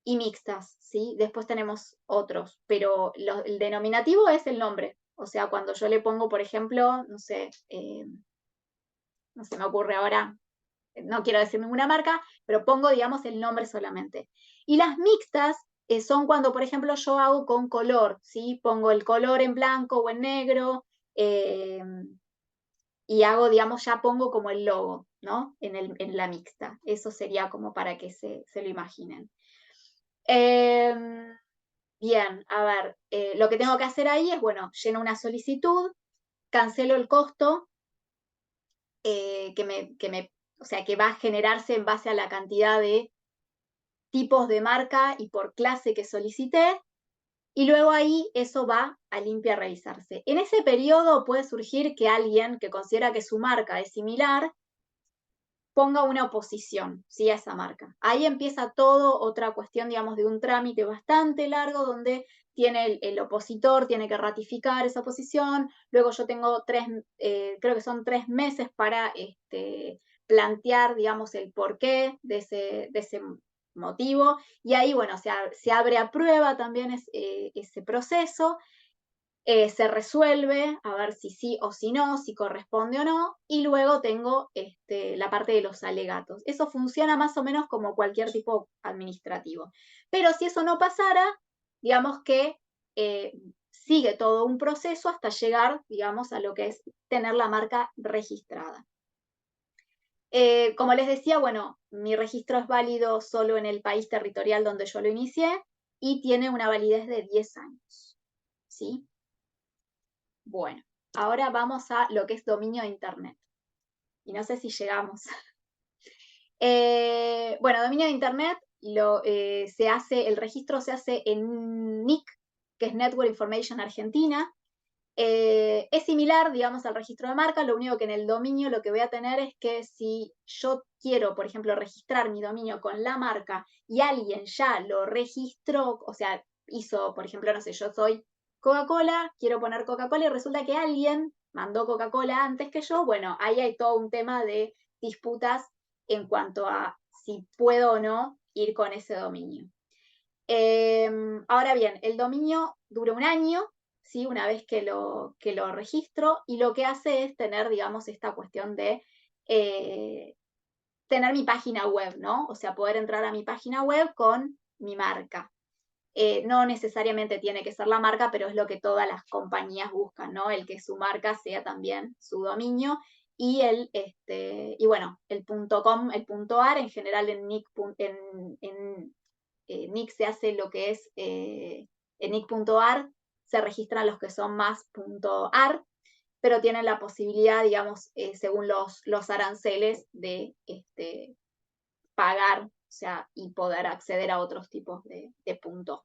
y mixtas, ¿sí? Después tenemos otros, pero el denominativo es el nombre. O sea, cuando yo le pongo, por ejemplo, no sé, no se me ocurre ahora, no quiero decir ninguna marca, pero pongo, digamos, el nombre solamente. Y las mixtas son cuando, por ejemplo, yo hago con color, ¿sí? Pongo el color en blanco o en negro, y hago, digamos, ya pongo como el logo, ¿no? En la mixta. Eso sería como para que se lo imaginen. Bien, a ver, lo que tengo que hacer ahí es, bueno, lleno una solicitud, cancelo el costo, o sea, que va a generarse en base a la cantidad de tipos de marca y por clase que solicité, y luego ahí eso va a limpia a revisarse. En ese periodo puede surgir que alguien que considera que su marca es similar ponga una oposición, ¿sí? A esa marca. Ahí empieza todo otra cuestión, digamos, de un trámite bastante largo donde tiene el opositor, tiene que ratificar esa oposición, luego yo tengo creo que son 3 meses para plantear, digamos, el porqué de ese motivo, y ahí, bueno, se abre a prueba también ese proceso, se resuelve, a ver si sí o si no, si corresponde o no, y luego tengo la parte de los alegatos. Eso funciona más o menos como cualquier tipo administrativo. Pero si eso no pasara, digamos que sigue todo un proceso hasta llegar, digamos, a lo que es tener la marca registrada. Como les decía, bueno, mi registro es válido solo en el país territorial donde yo lo inicié y tiene una validez de 10 años. ¿Sí? Bueno, ahora vamos a lo que es dominio de Internet. Y no sé si llegamos. Bueno, dominio de Internet, el registro se hace en NIC, que es Network Information Argentina. Es similar, digamos, al registro de marca, lo único que en el dominio lo que voy a tener es que si yo quiero, por ejemplo, registrar mi dominio con la marca y alguien ya lo registró, o sea, hizo, por ejemplo, no sé, yo soy Coca-Cola, quiero poner Coca-Cola y resulta que alguien mandó Coca-Cola antes que yo, bueno, ahí hay todo un tema de disputas en cuanto a si puedo o no ir con ese dominio. Ahora bien, el dominio dura 1 año, ¿sí? Una vez que lo registro, y lo que hace es tener, digamos, esta cuestión de tener mi página web, ¿no? O sea, poder entrar a mi página web con mi marca. No necesariamente tiene que ser la marca, pero es lo que todas las compañías buscan, ¿no? El que su marca sea también su dominio. Y bueno, el .com, el .ar, en general en NIC se hace lo que es en NIC.ar, se registran los que son más .ar, pero tienen la posibilidad, digamos, según los aranceles, de pagar, o sea, y poder acceder a otros tipos de puntos.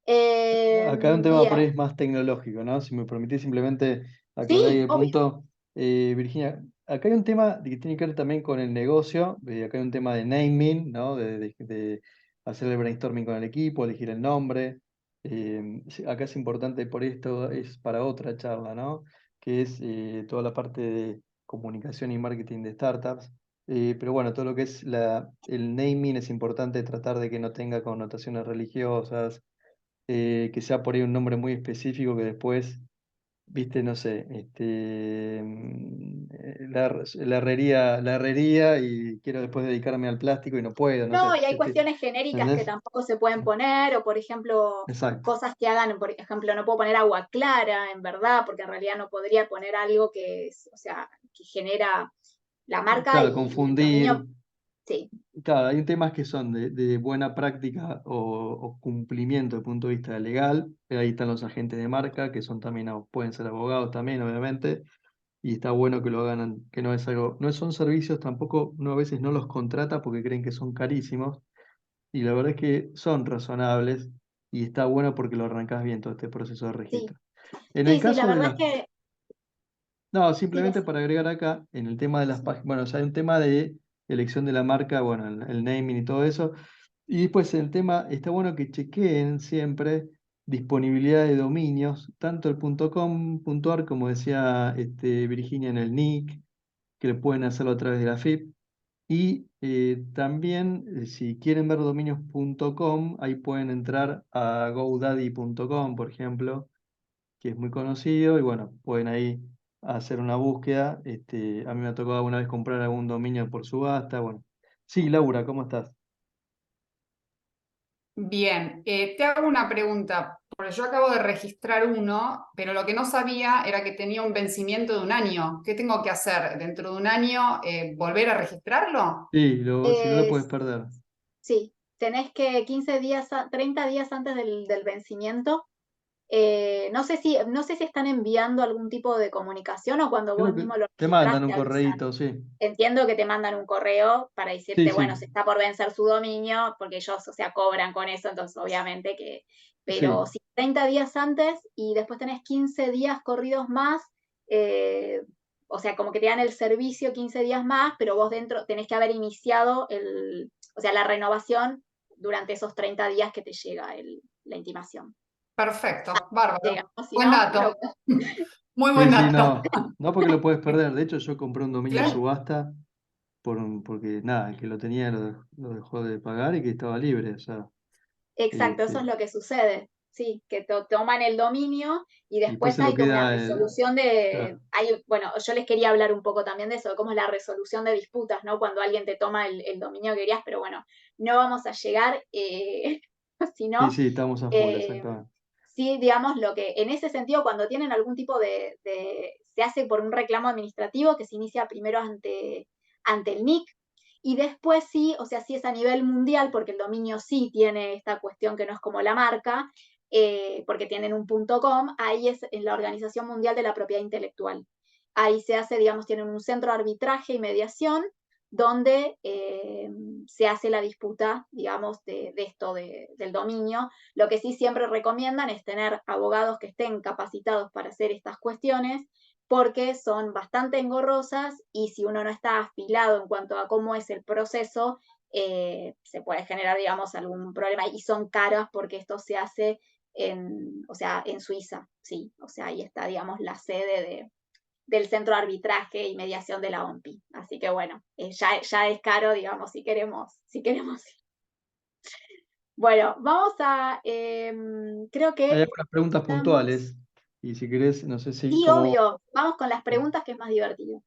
Acá hay un tema por ahí Bien. es más tecnológico, ¿no? Si me permitís simplemente aclarar ahí Sí, el obvio. punto. Virginia, acá hay un tema que tiene que ver también con el negocio, acá hay un tema de naming, ¿no? De hacer el brainstorming con el equipo, elegir el nombre. Acá es importante, por esto es para otra charla, ¿no? Que es toda la parte de comunicación y marketing de startups. Pero bueno, todo lo que es el naming es importante tratar de que no tenga connotaciones religiosas, que sea por ahí un nombre muy específico que después, viste, no sé, la herrería y quiero después dedicarme al plástico y no puedo, no No, sé, y hay cuestiones genéricas que ¿entendés? tampoco se pueden poner, o por ejemplo, Exacto. cosas que hagan, por ejemplo, no puedo poner agua clara, en verdad, porque en realidad no podría poner algo que, o sea, que genera la marca Claro, y el confundir. dominio. Sí, Claro, hay temas que son de buena práctica o cumplimiento desde el punto de vista legal. Ahí están los agentes de marca, que son también, pueden ser abogados también, obviamente. Y está bueno que lo hagan, que no es algo, no son servicios tampoco, uno a veces no los contrata porque creen que son carísimos, y la verdad es que son razonables, y está bueno porque lo arrancás bien todo este proceso de sí, registro. En el sí, sí, la caso de verdad es las, que no, sí, simplemente para agregar acá, en el tema de las páginas, bueno, o sea, hay un tema de elección de la marca, bueno, el naming y todo eso, y después el tema, está bueno que chequeen siempre disponibilidad de dominios, tanto el .com, .ar, como decía Virginia en el NIC, que lo pueden hacerlo a través de la FIP. Y también, si quieren ver dominios.com, ahí pueden entrar a GoDaddy.com, por ejemplo, que es muy conocido, y bueno, pueden ahí hacer una búsqueda. A mí me ha tocado alguna vez comprar algún dominio por subasta. Bueno, sí, Laura, ¿cómo estás? Bien, te hago una pregunta, porque yo acabo de registrar uno, pero lo que no sabía era que tenía un vencimiento de 1 año. ¿Qué tengo que hacer? ¿Dentro de 1 año volver a registrarlo? Sí, si no lo puedes es, perder. sí, tenés que 15 días, 30 días antes del vencimiento. No sé si están enviando algún tipo de comunicación o cuando vos Creo que mismo lo te mandan registrás un te avisan. correíto, sí. Entiendo que te mandan un correo para Sí, decirte, bueno, sí, se está por vencer su dominio, porque ellos, o sea, cobran con eso, entonces obviamente que, pero sí. si 30 días antes y después tenés 15 días corridos más, eh, o sea, como que te dan el servicio 15 días más, pero vos dentro tenés que haber iniciado o sea, la renovación durante esos 30 días que te llega la intimación. Perfecto, bárbaro. Digamos, si Buen no, pero dato. Muy Sí, buen sí, dato. no. No porque lo puedes perder. De hecho, yo compré un dominio en Claro. subasta porque nada, el que lo tenía lo dejó de pagar y que estaba libre. O sea, exacto, eso es este, lo que sucede. Sí, que toman el dominio y y después después se hay lo como una queda el. resolución Claro, bueno, yo les quería hablar un poco también de eso, de cómo es la resolución de disputas, ¿no? Cuando alguien te toma el dominio que querías, pero bueno, no vamos a llegar, sí, sino, sí, estamos a full, eh, exactamente. sí, digamos, lo que en ese sentido, cuando tienen algún tipo se hace por un reclamo administrativo que se inicia primero ante el NIC, y después sí, o sea, sí es a nivel mundial, porque el dominio sí tiene esta cuestión que no es como la marca, porque tienen un .com, ahí es en la Organización Mundial de la Propiedad Intelectual. Ahí se hace, digamos, tienen un centro de arbitraje y mediación, donde se hace la disputa, digamos, de esto del dominio. Lo que sí siempre recomiendan es tener abogados que estén capacitados para hacer estas cuestiones, porque son bastante engorrosas y si uno no está afilado en cuanto a cómo es el proceso, se puede generar, digamos, algún problema y son caras porque esto se hace o sea, en Suiza, sí, o sea, ahí está, digamos, la sede del Centro de Arbitraje y Mediación de la OMPI. Así que bueno, ya es caro, digamos, si queremos ir. Bueno, vamos a, creo Hay que algunas preguntas estamos, puntuales y si querés, no sé si sí, como... obvio, vamos con las preguntas que es más divertido.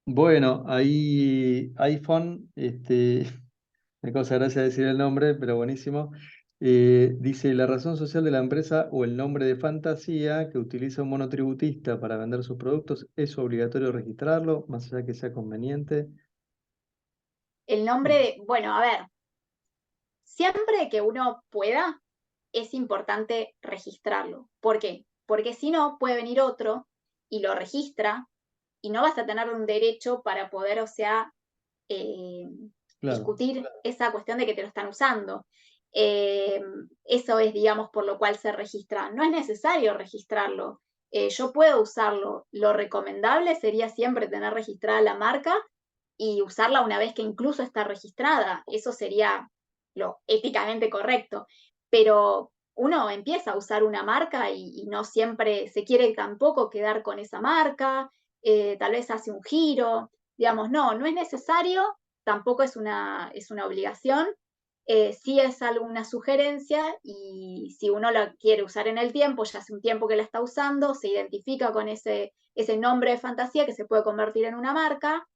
Bueno, ahí iPhone, me causa gracia decir el nombre, pero buenísimo. Dice, la razón social de la empresa o el nombre de fantasía que utiliza un monotributista para vender sus productos, ¿es obligatorio registrarlo, más allá que sea conveniente? El nombre de, bueno, a ver, siempre que uno pueda, es importante registrarlo. ¿Por qué? Porque si no, puede venir otro y lo registra y no vas a tener un derecho para poder, o sea, eh, Claro, discutir esa cuestión de que te lo están usando. Eso es, digamos, por lo cual se registra. No es necesario registrarlo. Yo puedo usarlo. Lo recomendable sería siempre tener registrada la marca y usarla una vez que incluso está registrada. Eso sería lo éticamente correcto. Pero uno empieza a usar una marca y no siempre se quiere tampoco quedar con esa marca, tal vez hace un giro, digamos, no es necesario, tampoco es una obligación, sí es alguna sugerencia y si uno lo quiere usar en el tiempo, ya hace un tiempo que la está usando, se identifica con ese nombre de fantasía que se puede convertir en una marca,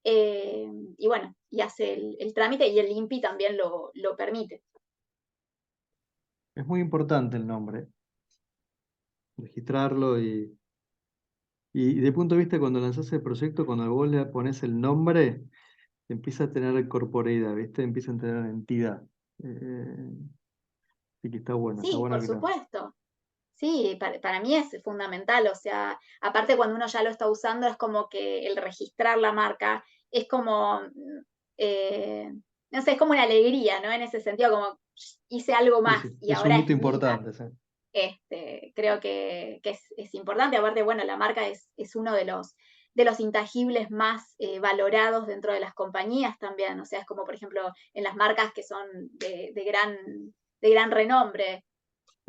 y bueno, y hace el trámite y el INPI también lo permite. es muy importante el nombre, registrarlo y de punto de vista cuando lanzás el proyecto, cuando vos le pones el nombre, empieza a tener corporeidad, ¿viste? Empieza a tener entidad. Eh, Así que está Sí, bueno por que lo... supuesto. Sí, para mí es fundamental, o sea, aparte cuando uno ya lo está usando es como que el registrar la marca es como, eh, no sé, es como una alegría, ¿no? En ese sentido, como hice algo Sí, más sí, y es un ahora hito es mía. importante, sí. Creo que es importante, aparte, bueno, la marca es uno de los intangibles más valorados dentro de las compañías también, o sea, es como por ejemplo en las marcas que son de gran renombre.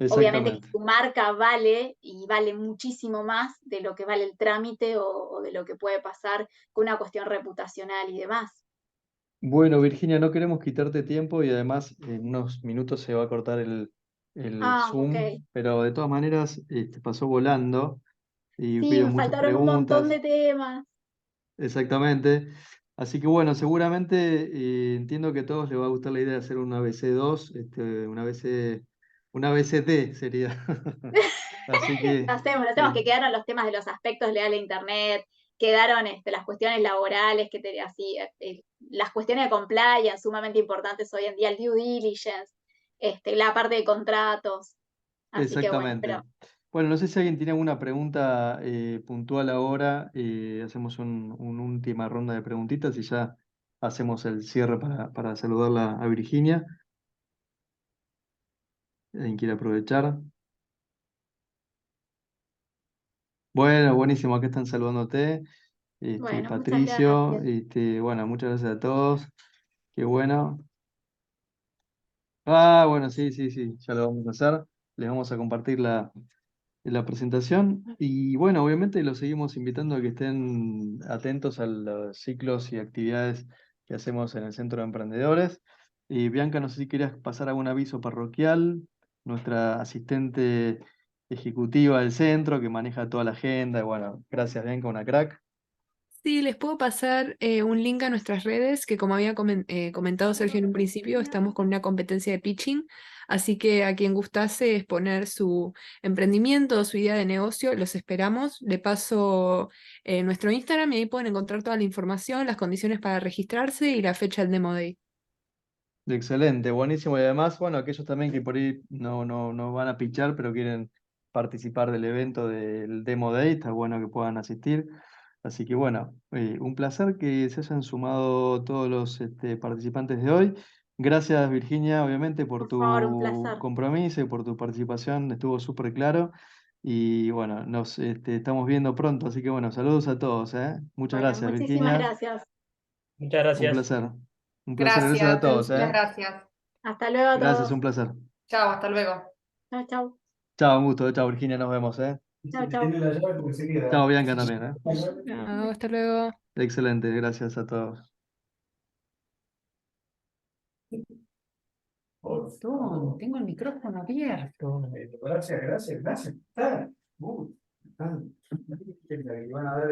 Obviamente que Exactamente. tu marca vale y vale muchísimo más de lo que vale el trámite o de lo que puede pasar con una cuestión reputacional y demás. Bueno, Virginia, no queremos quitarte tiempo y además en unos minutos se va a cortar el Ah, ok. Zoom, pero de todas maneras pasó volando y Sí, hubieron me muchas faltaron un montón preguntas, de temas. exactamente. Así que bueno, seguramente entiendo que a todos les va a gustar la idea de hacer un ABC2, un ABCD sería. Así que Lo hacemos, que eh, quedaron los temas de los aspectos legales de Internet, quedaron las cuestiones laborales, así, las cuestiones de compliance sumamente importantes hoy en día, el due diligence, la parte de contratos. Así que bueno, pero exactamente. Bueno, no sé si alguien tiene alguna pregunta puntual ahora. Hacemos una última ronda de preguntitas y ya hacemos el cierre para saludarla a Virginia. ¿Alguien quiere aprovechar? Bueno, buenísimo, acá están saludándote. bueno, muchas Patricio, gracias. bueno, muchas gracias a todos. Qué bueno. Ah, bueno, sí, sí, sí, ya lo vamos a hacer. Les vamos a compartir la presentación. Y bueno, obviamente los seguimos invitando a que estén atentos a los ciclos y actividades que hacemos en el Centro de Emprendedores. Y Bianca, no sé si querías pasar algún aviso parroquial, nuestra asistente ejecutiva del centro que maneja toda la agenda. Y bueno, gracias Bianca, una crack. Sí, les puedo pasar un link a nuestras redes, que como había comentado Sergio en un principio, estamos con una competencia de pitching, así que a quien gustase exponer su emprendimiento o su idea de negocio, los esperamos. Le paso nuestro Instagram y ahí pueden encontrar toda la información, las condiciones para registrarse y la fecha del Demo Day. Excelente, buenísimo. Y además, bueno, aquellos también que por ahí no van a pichar, pero quieren participar del evento del Demo Day, está bueno que puedan asistir. Así que bueno, un placer que se hayan sumado todos los participantes de hoy. Gracias, Virginia, obviamente, por Por favor, un tu placer. compromiso y por tu participación. Estuvo súper claro. Y bueno, nos estamos viendo pronto. Así que bueno, saludos a todos, ¿eh? Muchas Bueno, gracias, muchísimas Virginia. gracias. Muchas Un gracias. placer. Un placer. Gracias a Gracias, todos, muchas ¿eh? gracias. Hasta luego a Gracias, todos. un placer. Chao, hasta luego. Chao, chao. Chao, un gusto. Chao, Virginia, nos vemos, ¿eh? Chao, chao. Tiene la llave porque se queda. Chao, Bianca también, ¿eh? Chao, hasta luego. Excelente, gracias a todos. Botón, tengo el micrófono abierto. Gracias, gracias, gracias. Está. Que le van a dar